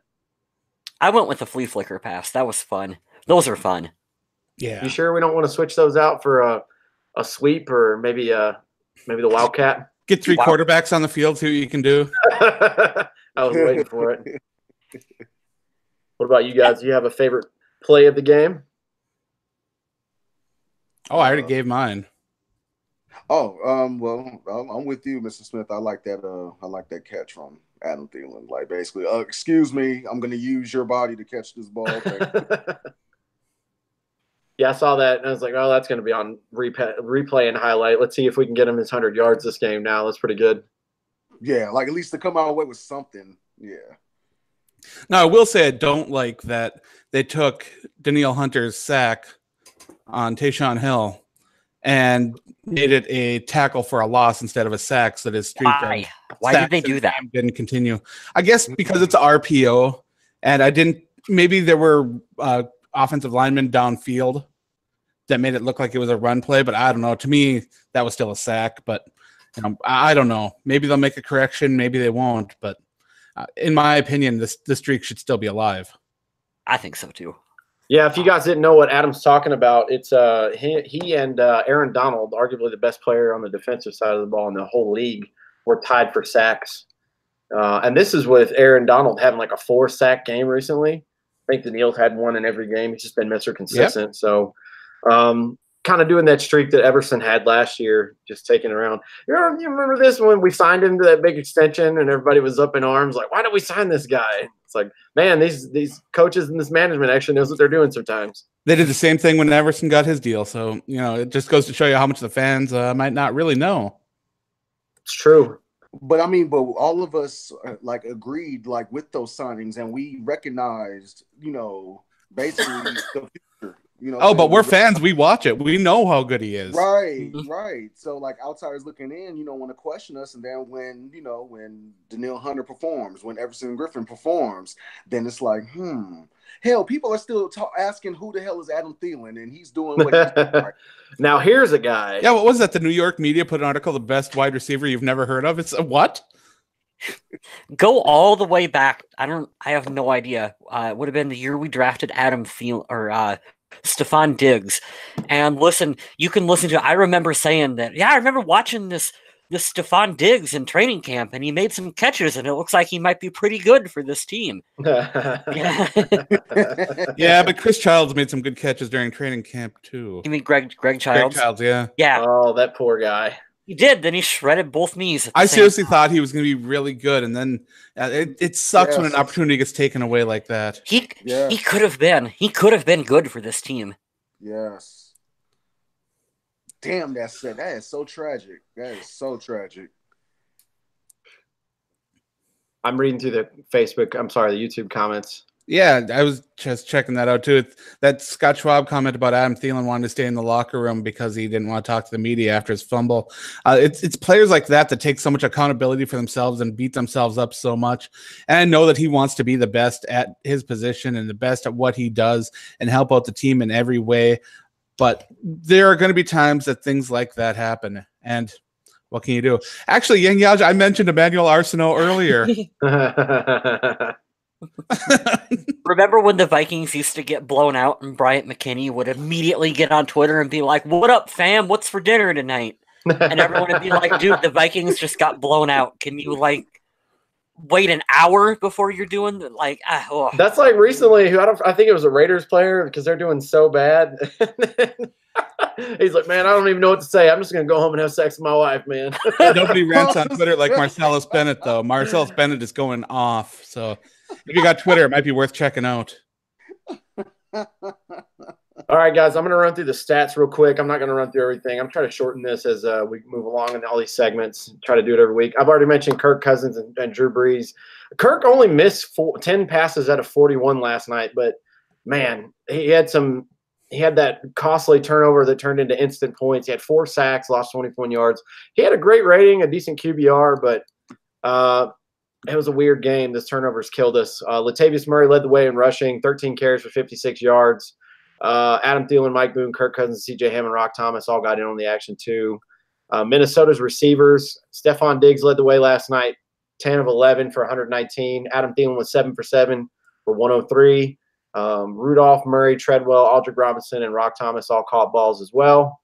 Speaker 2: I went with the flea flicker pass. That was fun. Those are fun.
Speaker 4: Yeah.
Speaker 1: You sure we don't want to switch those out for a sweep or maybe the Wildcat?
Speaker 4: Get 3 quarterbacks on the field, see what you can do.
Speaker 1: I was waiting for it. What about you guys? Do you have a favorite play of the game?
Speaker 4: Oh, I already gave mine.
Speaker 3: Oh, well, I'm with you, Mr. Smith. I like that. I like that catch from Adam Thielen. Like basically, excuse me, I'm gonna use your body to catch this ball.
Speaker 1: Yeah, I saw that and I was like, oh, that's going to be on replay and highlight. Let's see if we can get him his 100 yards this game now. That's pretty good.
Speaker 3: Yeah, like at least to come out away with something. Yeah.
Speaker 4: Now, I will say I don't like that they took Danielle Hunter's sack on Tayshaun Hill and made it a tackle for a loss instead of a sack, so that his streak
Speaker 2: Why did they do that?
Speaker 4: Didn't continue. I guess because it's RPO, and I didn't. Maybe there were offensive linemen downfield that made it look like it was a run play, but I don't know. To me, that was still a sack. But I don't know. Maybe they'll make a correction. Maybe they won't. But in my opinion, this streak should still be alive.
Speaker 2: I think so too.
Speaker 1: Yeah, if you guys didn't know what Adam's talking about, it's he and Aaron Donald, arguably the best player on the defensive side of the ball in the whole league, were tied for sacks. And this is with Aaron Donald having like a 4-sack game recently. I think Daniel's had one in every game. He's just been Mr. Consistent. Yep. So kind of doing that streak that Everson had last year, just taking it around. You remember this when we signed him to that big extension and everybody was up in arms like, why did we sign this guy? It's like, man, these coaches and this management actually knows what they're doing sometimes.
Speaker 4: They did the same thing when Everson got his deal. So, it just goes to show you how much the fans might not really know.
Speaker 1: It's true.
Speaker 3: But I mean, but all of us like agreed like with those signings, and we recognized, basically the future.
Speaker 4: But we're fans. We watch it. We know how good he is.
Speaker 3: Right. So like outsiders looking in, want to question us, and then when Danielle Hunter performs, when Everson Griffin performs, then it's like, hell, people are still asking who the hell is Adam Thielen, and he's doing what he's doing. Right.
Speaker 1: Now here's a guy.
Speaker 4: Yeah, what was that? The New York media put an article, the best wide receiver you've never heard of. It's a what?
Speaker 2: Go all the way back. I have no idea. It would have been the year we drafted Adam Thielen or Stephon Diggs. And you can listen to it. I remember saying that. Yeah, I remember watching this Stephon Diggs in training camp, and he made some catches, and it looks like he might be pretty good for this team.
Speaker 4: Yeah, but Chris Childs made some good catches during training camp too.
Speaker 2: You mean Greg Childs?
Speaker 4: Greg Childs, yeah.
Speaker 2: Yeah.
Speaker 1: Oh, that poor guy.
Speaker 2: He did. Then he shredded both knees.
Speaker 4: I seriously thought he was going to be really good, and then it sucks when an opportunity gets taken away like that.
Speaker 2: He could have been. He could have been good for this team.
Speaker 3: Yes. Damn, that is so tragic. That is so tragic.
Speaker 1: I'm reading through the YouTube comments.
Speaker 4: Yeah, I was just checking that out too. That Scott Schwab comment about Adam Thielen wanting to stay in the locker room because he didn't want to talk to the media after his fumble. It's players like that take so much accountability for themselves and beat themselves up so much. And I know that he wants to be the best at his position and the best at what he does and help out the team in every way. But there are going to be times that things like that happen. And what can you do? Actually, Yang Yaj, I mentioned Emmanuel Arsenault earlier.
Speaker 2: Remember when the Vikings used to get blown out and Bryant McKinney would immediately get on Twitter and be like, "What up, fam? What's for dinner tonight?" And everyone would be like, "Dude, the Vikings just got blown out. Can you wait an hour before you're doing
Speaker 1: That's like recently. I think it was a Raiders player because they're doing so bad. He's like, man, I don't even know what to say. I'm just gonna go home and have sex with my wife, man.
Speaker 4: Nobody rants on Twitter like Marcellus Bennett, though. Marcellus Bennett is going off. So if you got Twitter, it might be worth checking out.
Speaker 1: All right, guys, I'm going to run through the stats real quick. I'm not going to run through everything. I'm trying to shorten this as we move along in all these segments. Try to do it every week. I've already mentioned Kirk Cousins and Drew Brees. Kirk only missed 10 passes out of 41 last night, but, man, he had that costly turnover that turned into instant points. He had 4 sacks, lost 24 yards. He had a great rating, a decent QBR, but it was a weird game. This turnovers killed us. Latavius Murray led the way in rushing, 13 carries for 56 yards. Adam Thielen, Mike Boone, Kirk Cousins, C.J. Hammond, Rock Thomas all got in on the action too. Minnesota's receivers, Stephon Diggs led the way last night, 10 of 11 for 119. Adam Thielen was 7 for 7 for 103. Rudolph, Murray, Treadwell, Aldrick Robinson, and Rock Thomas all caught balls as well.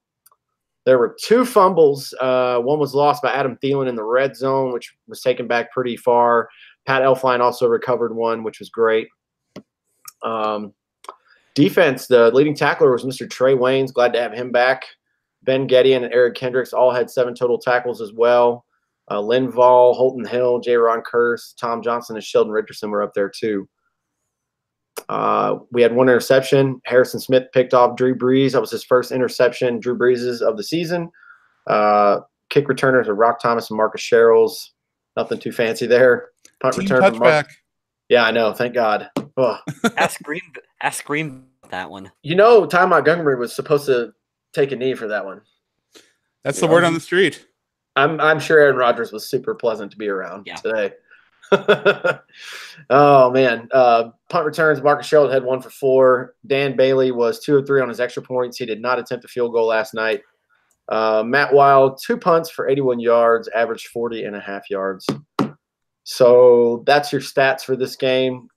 Speaker 1: There were 2 fumbles. One was lost by Adam Thielen in the red zone, which was taken back pretty far. Pat Elflein also recovered one, which was great. Defense, the leading tackler was Mr. Trey Waynes. Glad to have him back. Ben Gedeon and Eric Kendricks all had 7 total tackles as well. Linval, Holton Hill, J-Ron Curse, Tom Johnson, and Sheldon Richardson were up there too. We had 1 interception. Harrison Smith picked off Drew Brees. That was his first interception, Drew Brees' of the season. Kick returners are Rock Thomas and Marcus Sherrills. Nothing too fancy there. Punt
Speaker 4: Team
Speaker 1: return from Mark.
Speaker 4: touchback.
Speaker 1: Yeah, I know. Thank God. Oh.
Speaker 2: Ask Green that one.
Speaker 1: You know, Ty Montgomery was supposed to take a knee for that one.
Speaker 4: That's the word on the street.
Speaker 1: I'm sure Aaron Rodgers was super pleasant to be around today. Oh, man. Punt returns, Marcus Sherrill had 1 for 4. Dan Bailey was 2 of 3 on his extra points. He did not attempt a field goal last night. Matt Wild, 2 punts for 81 yards, averaged 40.5 yards. So that's your stats for this game.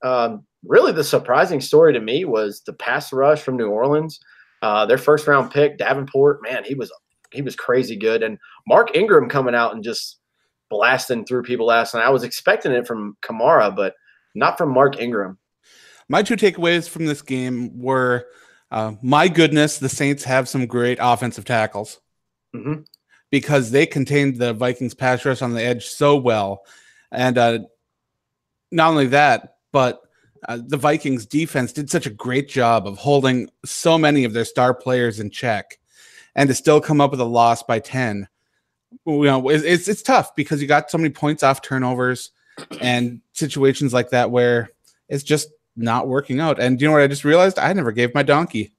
Speaker 1: Really, the surprising story to me was the pass rush from New Orleans. Their first-round pick, Davenport, man, he was crazy good. And Mark Ingram coming out and just blasting through people last night. I was expecting it from Kamara, but not from Mark Ingram.
Speaker 4: My 2 takeaways from this game were, my goodness, the Saints have some great offensive tackles because they contained the Vikings pass rush on the edge so well. And not only that, but the Vikings defense did such a great job of holding so many of their star players in check, and to still come up with a loss by 10. You know, it's tough because you got so many points off turnovers and situations like that where it's just not working out. And do you know what I just realized? I never gave my donkey.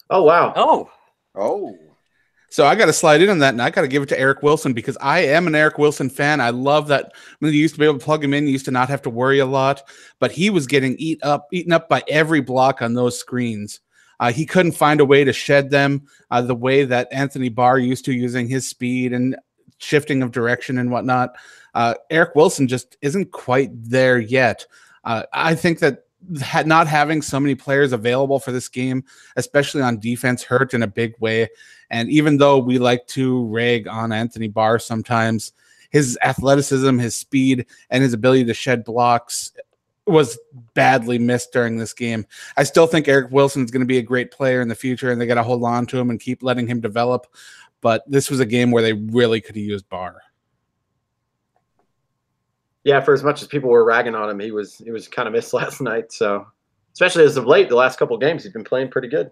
Speaker 1: Oh, wow.
Speaker 3: Oh.
Speaker 4: So I got to slide in on that, and I got to give it to Eric Wilson because I am an Eric Wilson fan. I love that when you used to be able to plug him in, you used to not have to worry a lot, but he was getting eaten up by every block on those screens. He couldn't find a way to shed them the way that Anthony Barr used to, using his speed and shifting of direction and whatnot. Eric Wilson just isn't quite there yet. I think that not having so many players available for this game, especially on defense, hurt in a big way. And even though we like to rag on Anthony Barr sometimes, his athleticism, his speed, and his ability to shed blocks was badly missed during this game. I still think Eric Wilson is going to be a great player in the future, and they got to hold on to him and keep letting him develop. But this was a game where they really could have used Barr.
Speaker 1: Yeah, for as much as people were ragging on him, he was kind of missed last night. So, especially as of late, the last couple of games, he's been playing pretty good.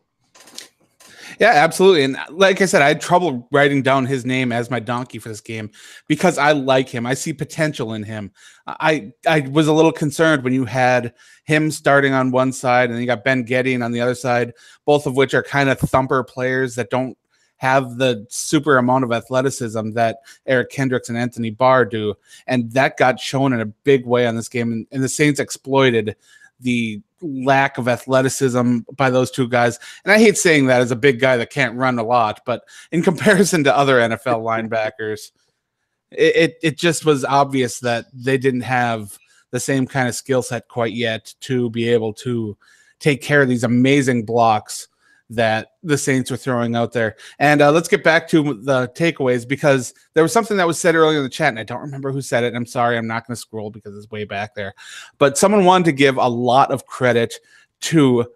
Speaker 4: Yeah, absolutely. And like I said, I had trouble writing down his name as my donkey for this game because I like him. I see potential in him. I was a little concerned when you had him starting on one side and you got Ben Gedeon on the other side, both of which are kind of thumper players that don't have the super amount of athleticism that Eric Kendricks and Anthony Barr do. And that got shown in a big way on this game. And the Saints exploited the lack of athleticism by those 2 guys. And I hate saying that as a big guy that can't run a lot, but in comparison to other NFL linebackers, it just was obvious that they didn't have the same kind of skill set quite yet to be able to take care of these amazing blocks that the Saints were throwing out there. And let's get back to the takeaways, because there was something that was said earlier in the chat, and I don't remember who said it. And I'm sorry, I'm not going to scroll because it's way back there. But someone wanted to give a lot of credit to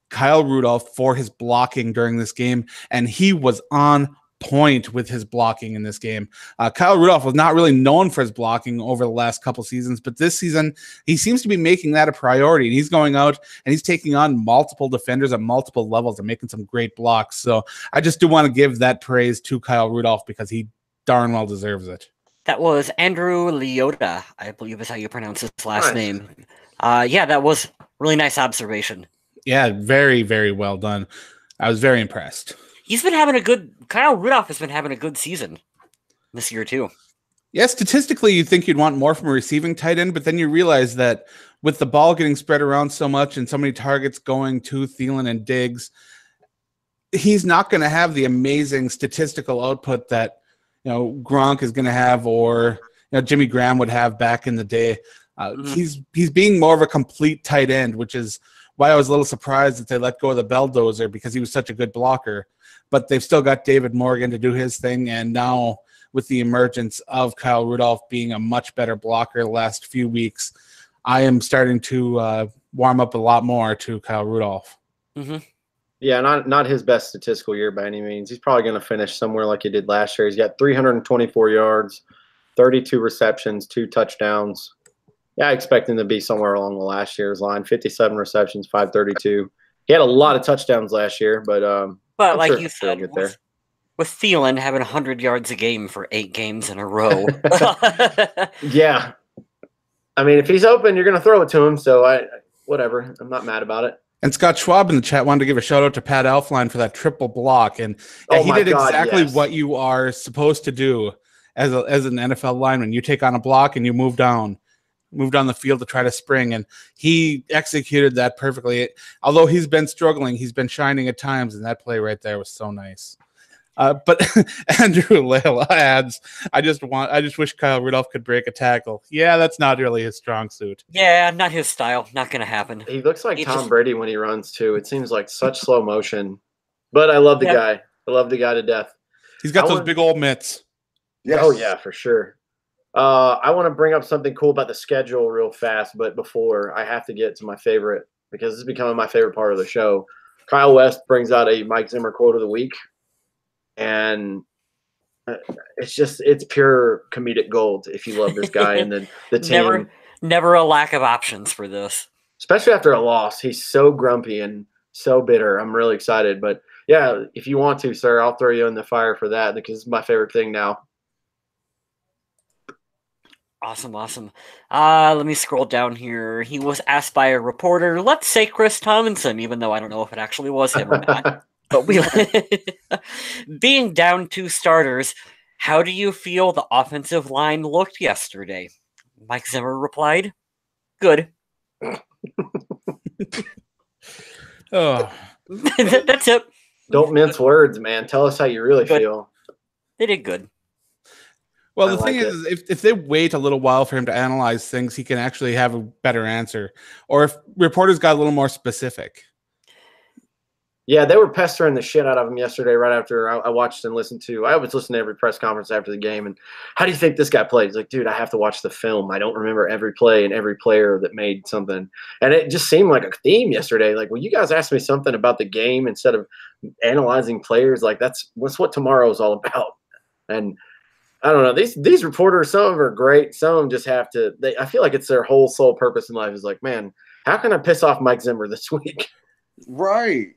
Speaker 4: Kyle Rudolph for his blocking during this game, and he was on point with his blocking in this game. Kyle Rudolph was not really known for his blocking over the last couple seasons, but this season he seems to be making that a priority, and he's going out and he's taking on multiple defenders at multiple levels and making some great blocks. So I just do want to give that praise to Kyle Rudolph because he darn well deserves it.
Speaker 2: That was Andrew Leota, I believe is how you pronounce his last name. Yeah, that was really nice observation.
Speaker 4: Yeah, very, very well done. I was very impressed.
Speaker 2: Kyle Rudolph has been having a good season this year too.
Speaker 4: Yeah, statistically, you'd think you'd want more from a receiving tight end, but then you realize that with the ball getting spread around so much and so many targets going to Thielen and Diggs, he's not going to have the amazing statistical output that Gronk is going to have, or Jimmy Graham would have back in the day. He's being more of a complete tight end, which is why I was a little surprised that they let go of the Belldozer, because he was such a good blocker. But they've still got David Morgan to do his thing, and now with the emergence of Kyle Rudolph being a much better blocker the last few weeks, I am starting to warm up a lot more to Kyle Rudolph.
Speaker 2: Mm-hmm.
Speaker 1: Yeah, not his best statistical year by any means. He's probably going to finish somewhere like he did last year. He's got 324 yards, 32 receptions, 2 touchdowns. Yeah, I expect him to be somewhere along the last year's line. 57 receptions, 532. He had a lot of touchdowns last year, but I'm
Speaker 2: like
Speaker 1: sure
Speaker 2: you
Speaker 1: he'll
Speaker 2: said,
Speaker 1: get there.
Speaker 2: with Thielen having 100 yards a game for 8 games in a row.
Speaker 1: Yeah. I mean, if he's open, you're going to throw it to him. So whatever. I'm not mad about it.
Speaker 4: And Scott Schwab in the chat wanted to give a shout out to Pat Elfline for that triple block. And yeah, he did exactly what you are supposed to do as an NFL lineman. You take on a block and you move down the field to try to spring. And he executed that perfectly. Although he's been struggling, he's been shining at times. And that play right there was so nice. But Andrew Layla adds, I just wish Kyle Rudolph could break a tackle. Yeah, that's not really his strong suit.
Speaker 2: Yeah, not his style. Not going to happen.
Speaker 1: He looks like Tom Brady when he runs too. It seems like such slow motion. But I love the guy. I love the guy to death.
Speaker 4: He's got those big old mitts.
Speaker 1: Yes. Oh yeah, for sure. I want to bring up something cool about the schedule real fast, but before I have to get to my favorite, because this is becoming my favorite part of the show. Kyle West brings out a Mike Zimmer quote of the week. And it's pure comedic gold if you love this guy and the team.
Speaker 2: Never a lack of options for this.
Speaker 1: Especially after a loss. He's so grumpy and so bitter. I'm really excited. But yeah, if you want to, sir, I'll throw you in the fire for that because it's my favorite thing now.
Speaker 2: Awesome. Let me scroll down here. He was asked by a reporter, let's say Chris Tomlinson, even though I don't know if it actually was him or not. But being down 2 starters, how do you feel the offensive line looked yesterday? Mike Zimmer replied, good.
Speaker 4: Oh,
Speaker 2: that's it.
Speaker 1: Don't mince words, man. Tell us how you really feel.
Speaker 2: They did good.
Speaker 4: Well, the thing is, if they wait a little while for him to analyze things, he can actually have a better answer. Or if reporters got a little more specific.
Speaker 1: Yeah, they were pestering the shit out of him yesterday right after I watched and listened to. I always listen to every press conference after the game. And how do you think this guy played? He's like, dude, I have to watch the film. I don't remember every play and every player that made something. And it just seemed like a theme yesterday. Like, well, you guys asked me something about the game instead of analyzing players. Like, that's what tomorrow is all about. And I don't know. These reporters, some of them are great. Some of them just have to. I feel like it's their whole sole purpose in life is like, man, how can I piss off Mike Zimmer this week?
Speaker 3: Right.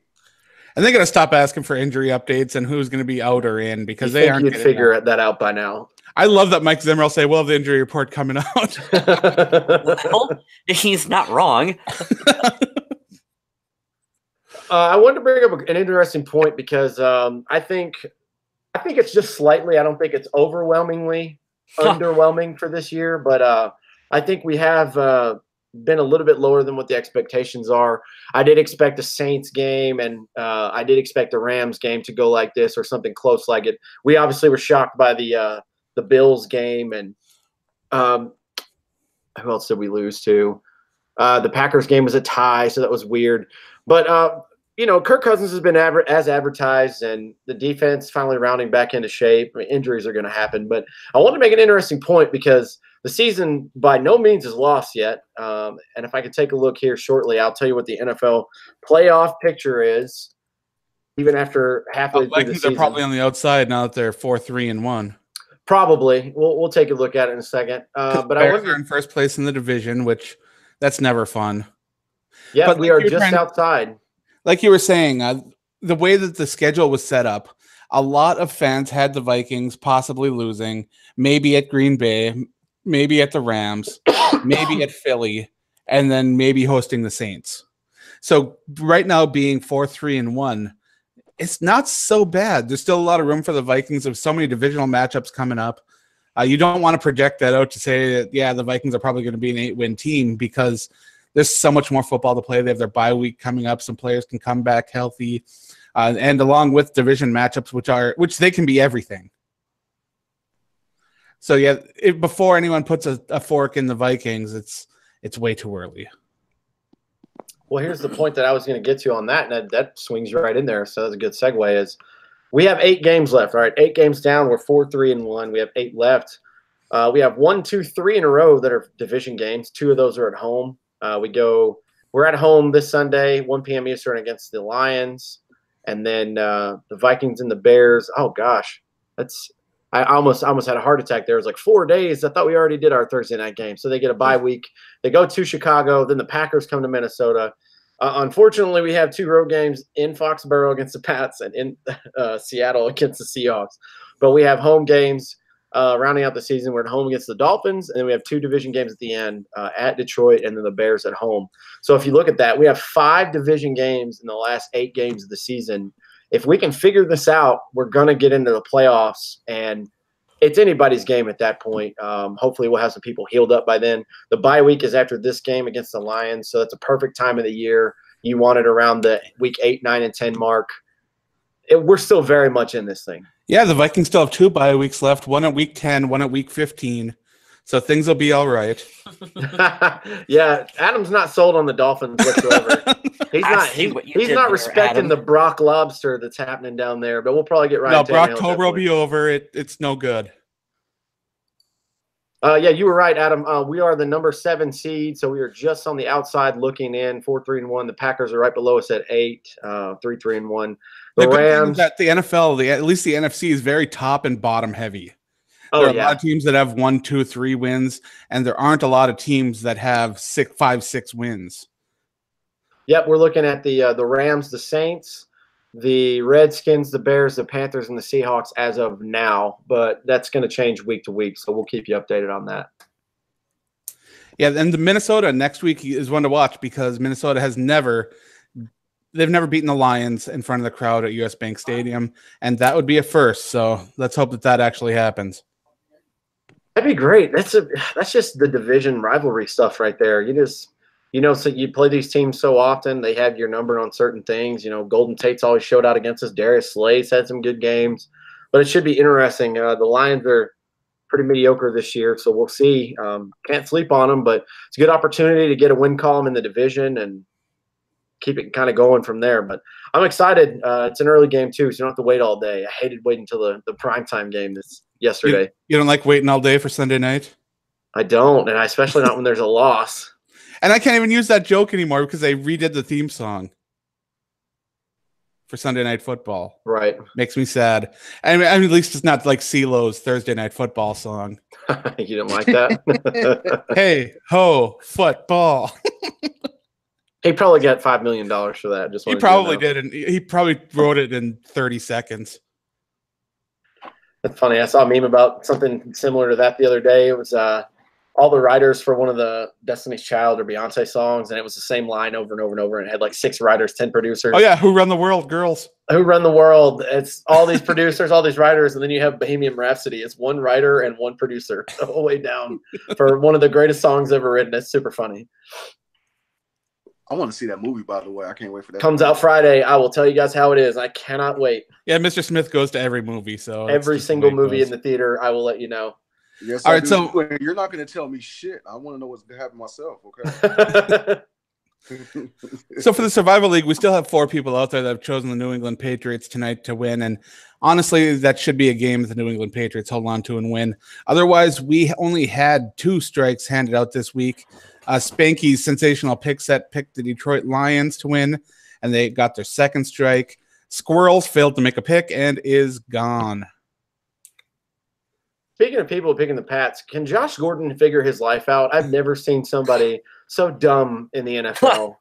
Speaker 4: And they're going to stop asking for injury updates and who's going to be out or in because they aren't.
Speaker 1: You'd figure that out by now.
Speaker 4: I love that Mike Zimmer will say, "We'll have the injury report coming out."
Speaker 2: Well, he's not wrong.
Speaker 1: I wanted to bring up an interesting point because I think it's just slightly. I don't think it's overwhelmingly underwhelming for this year, but I think we have been a little bit lower than what the expectations are. I did expect a Saints game and I did expect a Rams game to go like this or something close like it. We obviously were shocked by the Bills game and who else did we lose to? The Packers game was a tie, so that was weird. But Kirk Cousins has been as advertised, and the defense finally rounding back into shape. I mean, injuries are going to happen, but I want to make an interesting point because the season by no means is lost yet. And if I could take a look here shortly, I'll tell you what the NFL playoff picture is. Even after halfway through the season,
Speaker 4: they're probably on the outside now that they're 4-3-1.
Speaker 1: Probably, we'll take a look at it in a second. But I wonder
Speaker 4: in first place in the division, which that's never fun.
Speaker 1: Yeah, but we are just outside.
Speaker 4: Like you were saying, the way that the schedule was set up, a lot of fans had the Vikings possibly losing, maybe at Green Bay, maybe at the Rams, maybe at Philly, and then maybe hosting the Saints. So right now being 4-3-1, it's not so bad. There's still a lot of room for the Vikings. There's so many divisional matchups coming up. You don't want to project that out to say that, yeah, the Vikings are probably going to be an 8-win team because there's so much more football to play. They have their bye week coming up. Some players can come back healthy. And along with division matchups, which they can be everything. So, yeah, before anyone puts a fork in the Vikings, it's way too early.
Speaker 1: Well, here's the point that I was going to get to on that, and that swings right in there. So that's a good segue. Is we have 8 games left. All right, 8 games down. We're 4-3-1. We have 8 left. We have 1, 2, 3 in a row that are division games. 2 of those are at home. We're at home this Sunday, 1 p.m. Eastern against the Lions. and then the Vikings and the Bears. Oh gosh, I almost had a heart attack there. It was like 4 days. I thought we already did our Thursday night game. So they get a bye week. They go to Chicago. Then the Packers come to Minnesota. Unfortunately, we have 2 road games in Foxborough against the Pats and in Seattle against the Seahawks. But we have home games rounding out the season. We're at home against the Dolphins, and then we have 2 division games at the end at Detroit and then the Bears at home. So if you look at that, we have 5 division games in the last 8 games of the season. If we can figure this out, we're going to get into the playoffs, and it's anybody's game at that point. Hopefully we'll have some people healed up by then. The bye week is after this game against the Lions, so that's a perfect time of the year. You want it around the week 8, 9, and 10 mark. We're still very much in this thing.
Speaker 4: Yeah, the Vikings still have 2 bye weeks left, one at week 10, one at week 15. So things will be all right.
Speaker 1: Yeah, Adam's not sold on the Dolphins whatsoever. He's not respecting the Brock Lobster that's happening down there, but we'll probably get right.
Speaker 4: No, Brocktober will be over. It's no good.
Speaker 1: Yeah, you were right, Adam. We are the number 7 seed, so we are just on the outside looking in. 4-3-1. The Packers are right below us at 8, 3-3-1. The Rams.
Speaker 4: That the NFL, at least the NFC, is very top and bottom heavy. There are a lot of teams that have 1, 2, 3 wins, and there aren't a lot of teams that have 5, 6 wins.
Speaker 1: Yep, we're looking at the Rams, the Saints, the Redskins, the Bears, the Panthers, and the Seahawks as of now, but that's going to change week to week, so we'll keep you updated on that.
Speaker 4: Yeah, and the Minnesota next week is one to watch because Minnesota has never beaten the Lions in front of the crowd at US Bank Stadium, and that would be a first, so let's hope that actually happens.
Speaker 1: That'd be great. That's just the division rivalry stuff right there. So you play these teams so often, they have your number on certain things. Golden Tate's always showed out against us. Darius Slay's had some good games, but it should be interesting. The Lions are pretty mediocre this year, so we'll see. Can't sleep on them, but it's a good opportunity to get a win column in the division and keep it kind of going from there. But I'm excited. It's an early game too, so you don't have to wait all day. I hated waiting until the primetime game yesterday.
Speaker 4: You don't like waiting all day for Sunday night?
Speaker 1: I don't, and especially not when there's a loss.
Speaker 4: And I can't even use that joke anymore because they redid the theme song for Sunday Night Football.
Speaker 1: Right.
Speaker 4: Makes me sad. I mean, at least it's not like CeeLo's Thursday Night Football song.
Speaker 1: You didn't like that?
Speaker 4: Hey, ho, football.
Speaker 1: He probably got $5 million for that.
Speaker 4: He probably did, and he probably wrote it in 30 seconds.
Speaker 1: That's funny. I saw a meme about something similar to that the other day. It was all the writers for one of the Destiny's Child or Beyonce songs, and it was the same line over and over and over, and it had like 6 writers, 10 producers.
Speaker 4: Oh, yeah. Who Run the World, girls.
Speaker 1: Who Run the World. It's all these producers, all these writers, and then you have Bohemian Rhapsody. It's 1 writer and 1 producer the whole way down for one of the greatest songs ever written. It's super funny.
Speaker 3: I want to see that movie, by the way. I can't wait for that.
Speaker 1: Comes out Friday. I will tell you guys how it is. I cannot wait.
Speaker 4: Yeah, Mr. Smith goes to every movie. So
Speaker 1: every single movie in the theater, I will let you know.
Speaker 3: Yes,
Speaker 4: all right, so
Speaker 3: you're not going to tell me shit. I want to know what's going to happen myself, okay?
Speaker 4: So for the Survival League, we still have 4 people out there that have chosen the New England Patriots tonight to win. And honestly, that should be a game that the New England Patriots hold on to and win. Otherwise, we only had 2 strikes handed out this week. Spanky's sensational pick set picked the Detroit Lions to win, and they got their 2nd strike. Squirrels failed to make a pick and is gone.
Speaker 1: Speaking of people picking the Pats, can Josh Gordon figure his life out? I've never seen somebody so dumb in the NFL.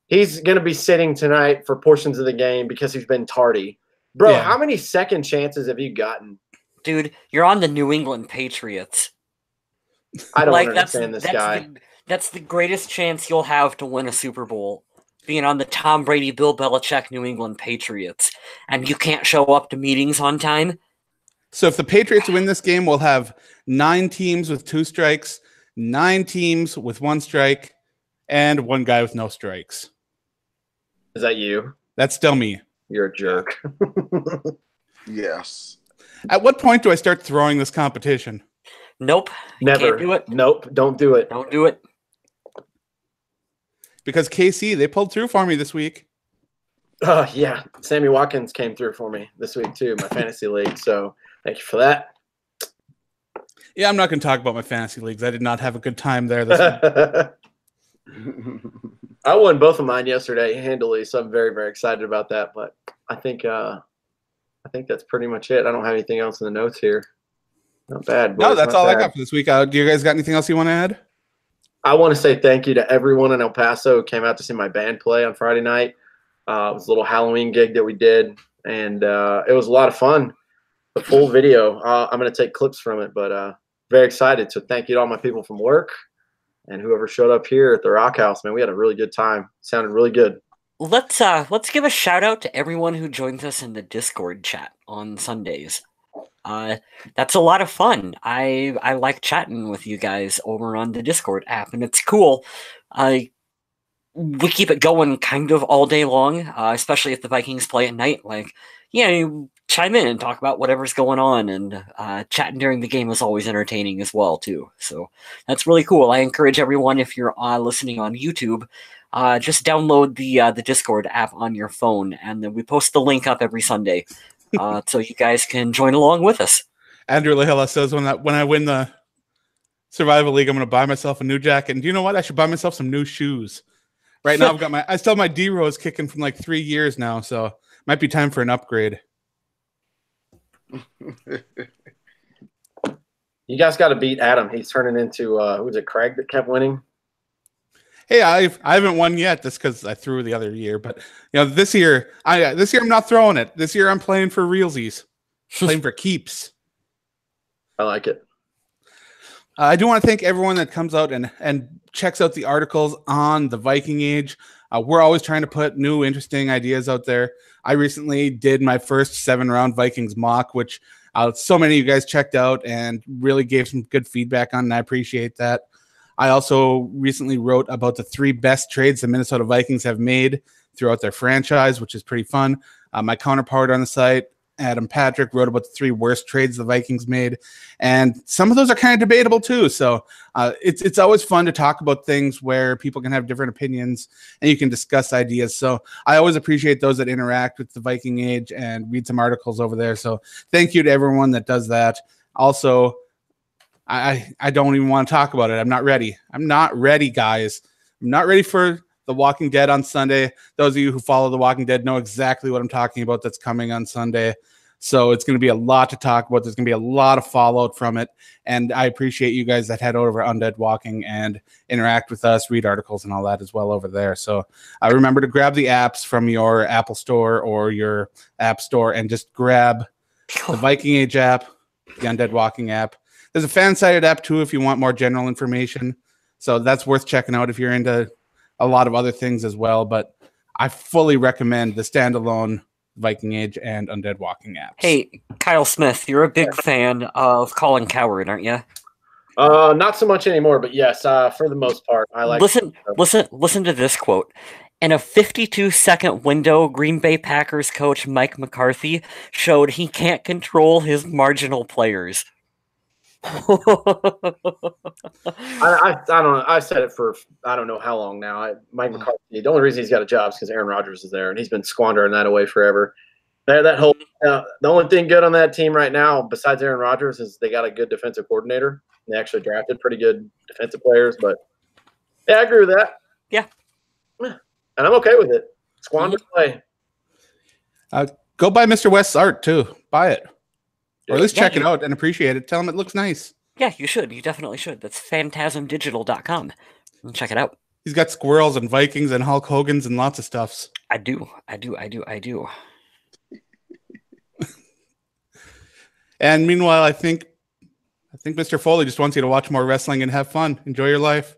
Speaker 1: He's going to be sitting tonight for portions of the game because he's been tardy. Bro, yeah. How many second chances have you gotten?
Speaker 2: Dude, you're on the New England Patriots.
Speaker 1: I don't understand this guy.
Speaker 2: That's the greatest chance you'll have to win a Super Bowl, being on the Tom Brady, Bill Belichick, New England Patriots, and you can't show up to meetings on time.
Speaker 4: So if the Patriots win this game, we'll have 9 teams with 2 strikes, 9 teams with 1 strike, and 1 guy with no strikes.
Speaker 1: Is that you?
Speaker 4: That's still me.
Speaker 1: You're a jerk.
Speaker 3: Yes.
Speaker 4: At what point do I start throwing this competition?
Speaker 2: Nope.
Speaker 1: Never.
Speaker 2: Can't do it.
Speaker 1: Nope. Don't do it.
Speaker 2: Don't do it.
Speaker 4: Because KC, they pulled through for me this week.
Speaker 1: Yeah. Sammy Watkins came through for me this week, too, my fantasy league. So thank you for that.
Speaker 4: Yeah, I'm not going to talk about my fantasy leagues. I did not have a good time there this week.
Speaker 1: I won both of mine yesterday handily, so I'm very, very excited about that. But I think that's pretty much it. I don't have anything else in the notes here. Not bad, boys.
Speaker 4: No, that's
Speaker 1: not
Speaker 4: all
Speaker 1: bad.
Speaker 4: I got for this week. Do you guys got anything else you want to add?
Speaker 1: I want to say thank you to everyone in El Paso who came out to see my band play on Friday night. It was a little Halloween gig that we did, and it was a lot of fun. The full video, I'm going to take clips from it, but very excited. So thank you to all my people from work and whoever showed up here at the Rock House. Man, we had a really good time. It sounded really good.
Speaker 2: Let's give a shout out to everyone who joins us in the Discord chat on Sundays. That's a lot of fun. I like chatting with you guys over on the Discord app, and it's cool. We keep it going kind of all day long, especially if the Vikings play at night. Like, yeah, you chime in and talk about whatever's going on, and chatting during the game is always entertaining as well, too. So that's really cool. I encourage everyone, if you're listening on YouTube, just download the Discord app on your phone, and then we post the link up every Sunday, so you guys can join along with us.
Speaker 4: Andrew Lahilla says when I win the Survival League, I'm going to buy myself a new jacket. And do you know what? I should buy myself some new shoes. Right now, I still have my D-Rose kicking from like 3 years now, so might be time for an upgrade.
Speaker 1: You guys got to beat Adam. He's turning into who was it? Craig that kept winning.
Speaker 4: Hey, I haven't won yet. Just because I threw the other year, but this year I'm not throwing it. This year I'm playing for realsies, playing for keeps.
Speaker 1: I like it.
Speaker 4: I do want to thank everyone that comes out and checks out the articles on the Viking Age. We're always trying to put new, interesting ideas out there. I recently did my first 7-round Vikings mock, which so many of you guys checked out and really gave some good feedback on, and I appreciate that. I also recently wrote about the 3 best trades the Minnesota Vikings have made throughout their franchise, which is pretty fun. My counterpart on the site, Adam Patrick, wrote about the 3 worst trades the Vikings made, and some of those are kind of debatable too. So it's always fun to talk about things where people can have different opinions and you can discuss ideas. So I always appreciate those that interact with the Viking Age and read some articles over there. So thank you to everyone that does that. Also, I don't even want to talk about it. I'm not ready. I'm not ready, guys. I'm not ready for The Walking Dead on Sunday. Those of you who follow The Walking Dead know exactly what I'm talking about that's coming on Sunday. So it's going to be a lot to talk about. There's going to be a lot of fallout from it. And I appreciate you guys that head over Undead Walking and interact with us, read articles and all that as well over there. So remember to grab the apps from your Apple Store or your App Store and just grab the Viking Age app, the Undead Walking app. There's a fan-sided app too if you want more general information. So that's worth checking out if you're into a lot of other things as well, but I fully recommend the standalone Viking Age and Undead Walking apps.
Speaker 2: Hey, Kyle Smith, you're a big fan of Colin Cowherd, aren't you?
Speaker 1: Not so much anymore, but yes, for the most part, I like.
Speaker 2: Listen to this quote. In a 52-second window, Green Bay Packers coach Mike McCarthy showed he can't control his marginal players.
Speaker 1: I don't know. I've said it for I don't know how long now. Mike McCarthy. The only reason he's got a job is because Aaron Rodgers is there, and he's been squandering that away forever. That whole the only thing good on that team right now, besides Aaron Rodgers, is they got a good defensive coordinator. They actually drafted pretty good defensive players, but yeah, I agree with that.
Speaker 2: Yeah,
Speaker 1: and I'm okay with it. Squander play.
Speaker 4: Go buy Mr. West's art too. Buy it. Or at least check it out and appreciate it. Tell them it looks nice.
Speaker 2: Yeah, you should. You definitely should. That's phantasmdigital.com. Check it out.
Speaker 4: He's got squirrels and Vikings and Hulk Hogan's and lots of stuffs.
Speaker 2: I do.
Speaker 4: And meanwhile, I think Mr. Foley just wants you to watch more wrestling and have fun. Enjoy your life.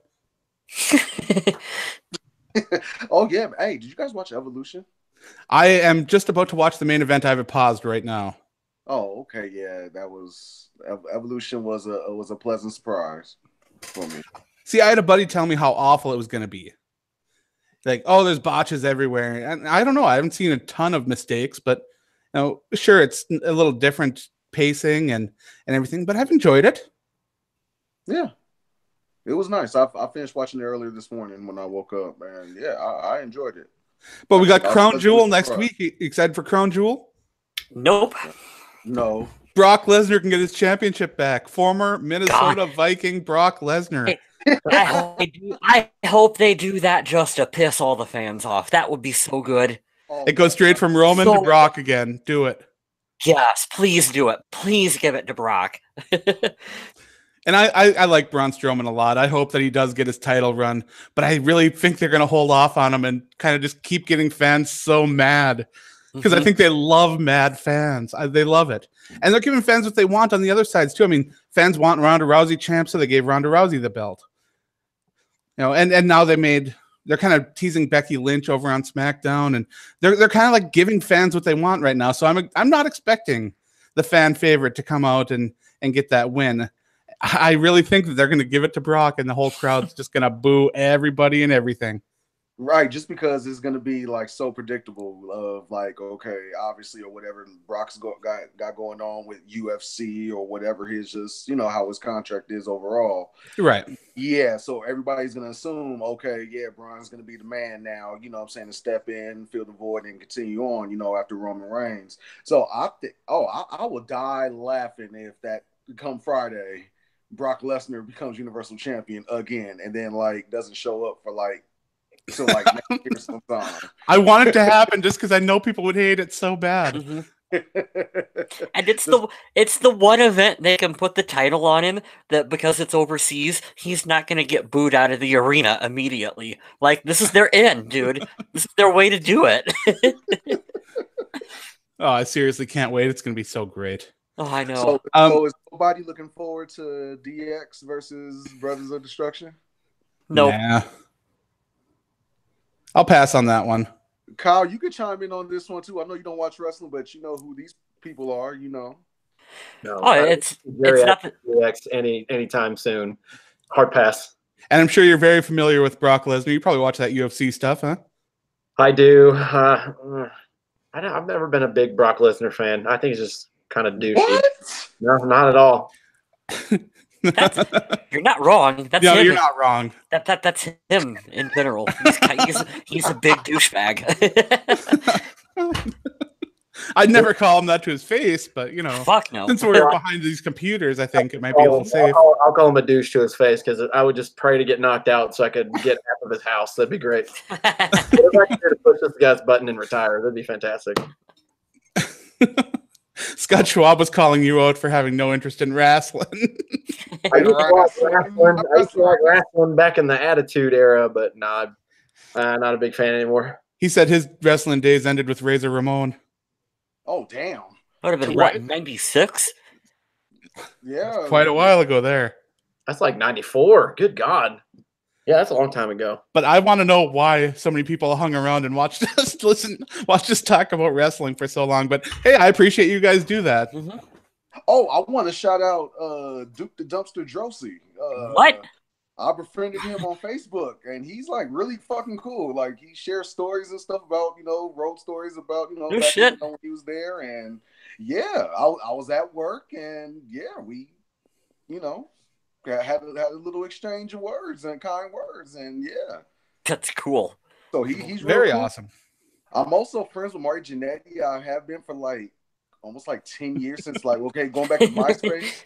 Speaker 3: Oh, yeah. Hey, did you guys watch Evolution?
Speaker 4: I am just about to watch the main event. I have it paused right now.
Speaker 3: Oh, okay, yeah, that was Evolution was a pleasant surprise for me.
Speaker 4: See, I had a buddy tell me how awful it was going to be. Like, oh, there's botches everywhere, and I don't know. I haven't seen a ton of mistakes, but sure, it's a little different pacing and everything, but I've enjoyed it.
Speaker 3: Yeah, it was nice. I finished watching it earlier this morning when I woke up, and yeah, I enjoyed it.
Speaker 4: But we got Crown Jewel next week. You excited for Crown Jewel?
Speaker 2: Nope.
Speaker 3: No.
Speaker 4: Brock Lesnar can get his championship back. Former Minnesota Viking Brock Lesnar.
Speaker 2: I hope they do that just to piss all the fans off. That would be so good.
Speaker 4: It goes straight from Roman to Brock again. Do it.
Speaker 2: Yes, please do it. Please give it to Brock.
Speaker 4: And I like Braun Strowman a lot. I hope that he does get his title run, but I really think they're going to hold off on him and kind of just keep getting fans so mad because I think they love mad fans. They love it. And they're giving fans what they want on the other sides too. I mean, fans want Ronda Rousey champ, so they gave Ronda Rousey the belt. You know, and now they're kind of teasing Becky Lynch over on SmackDown, and they're kind of like giving fans what they want right now. So I'm not expecting the fan favorite to come out and get that win. I really think that they're going to give it to Brock, and the whole crowd's just going to boo everybody and everything.
Speaker 3: Right, just because it's going to be like so predictable of like, okay, obviously, or whatever Brock's got going on with UFC or whatever his just, you know, how his contract is overall.
Speaker 4: Right.
Speaker 3: Yeah, so everybody's going to assume, okay, yeah, Braun's going to be the man now, you know what I'm saying, to step in, fill the void, and continue on, you know, after Roman Reigns. So I will die laughing if that come Friday, Brock Lesnar becomes Universal Champion again, and then like doesn't show up for like so like next year sometime.
Speaker 4: I want it to happen just because I know people would hate it so bad.
Speaker 2: And it's the one event they can put the title on him that because it's overseas, he's not going to get booed out of the arena immediately. Like this is their end, dude. This is their way to do it.
Speaker 4: Oh, I seriously can't wait. It's going to be so great.
Speaker 2: Oh, I know.
Speaker 3: So is nobody looking forward to DX versus Brothers of Destruction?
Speaker 2: No. Nope.
Speaker 4: Nah. I'll pass on that one.
Speaker 3: Kyle, you can chime in on this one too. I know you don't watch wrestling, but you know who these people are, you know.
Speaker 1: No,
Speaker 2: it's not
Speaker 1: DX anytime soon. Hard pass.
Speaker 4: And I'm sure you're very familiar with Brock Lesnar. You probably watch that UFC stuff, huh?
Speaker 1: I do. I've never been a big Brock Lesnar fan. I think he's just kind of douchey.
Speaker 3: What?
Speaker 1: No, not at all.
Speaker 2: You're not wrong. That's
Speaker 4: no,
Speaker 2: him.
Speaker 4: You're not wrong.
Speaker 2: That's him in general. He's a big douchebag.
Speaker 4: I'd never call him that to his face, but you know,
Speaker 2: fuck no.
Speaker 4: Since we're behind these computers, I think it might be a little safe.
Speaker 1: I'll call him a douche to his face because I would just pray to get knocked out so I could get out of his house. That'd be great. If I could to push this guy's button and retire, that'd be fantastic.
Speaker 4: Scott Schwab was calling you out for having no interest in wrestling.
Speaker 1: I used to like wrestling back in the Attitude Era, but nah, not a big fan anymore.
Speaker 4: He said his wrestling days ended with Razor Ramon.
Speaker 3: Oh, damn.
Speaker 2: Would have been what, 96?
Speaker 3: Yeah.
Speaker 4: Quite a while ago there.
Speaker 1: That's like 94. Good God. Yeah, that's a long time ago.
Speaker 4: But I want to know why so many people hung around and watched us talk about wrestling for so long. But hey, I appreciate you guys do that.
Speaker 2: Mm-hmm.
Speaker 3: Oh, I want to shout out Duke the Dumpster Drosy.
Speaker 2: What?
Speaker 3: I befriended him on Facebook, and he's like really fucking cool. Like he shares stories and stuff about, you know, road stories about, you know,
Speaker 2: no shit.
Speaker 3: When he was there. And yeah, I was at work, and yeah, we, you know, had a little exchange of words and kind words, and yeah,
Speaker 2: that's cool.
Speaker 3: So he's
Speaker 4: very
Speaker 3: cool.
Speaker 4: Awesome.
Speaker 3: I'm also friends with Marty Jannetty. I have been for like almost like 10 years since like going back to MySpace.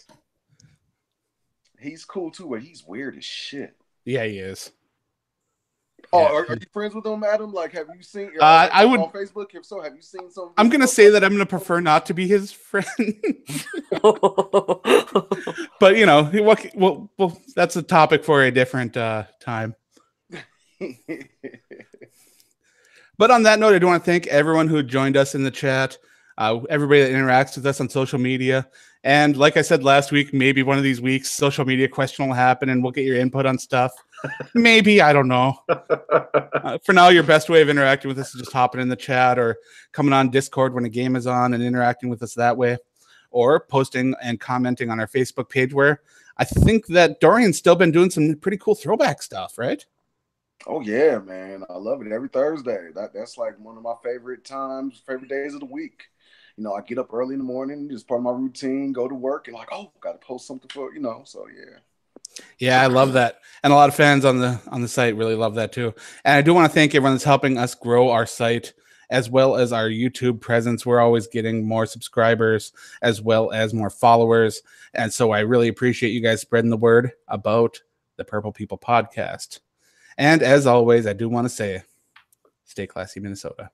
Speaker 3: He's cool too, but he's weird as shit.
Speaker 4: Yeah, he is.
Speaker 3: Oh,
Speaker 4: Yeah.
Speaker 3: are you friends with him, Adam? Like, have you seen?
Speaker 4: I would
Speaker 3: on Facebook. If so, have you seen some?
Speaker 4: I'm gonna say that I'm gonna prefer not to be his friend. But you know, well, that's a topic for a different time. But on that note, I do want to thank everyone who joined us in the chat, everybody that interacts with us on social media. And like I said last week, maybe one of these weeks, social media question will happen and we'll get your input on stuff. Maybe, I don't know. For now, your best way of interacting with us is just hopping in the chat or coming on Discord when a game is on and interacting with us that way, or posting and commenting on our Facebook page, where I think that Dorian's still been doing some pretty cool throwback stuff, right?
Speaker 3: Oh yeah, man. I love it every Thursday. That's like one of my favorite days of the week. You know, I get up early in the morning, just part of my routine, go to work, and like, oh, got to post something for, you know, so yeah.
Speaker 4: Yeah, I love that. And a lot of fans on the site really love that too. And I do want to thank everyone that's helping us grow our site as well as our YouTube presence. We're always getting more subscribers as well as more followers. And so I really appreciate you guys spreading the word about the Purple People Podcast. And as always, I do want to say, stay classy, Minnesota.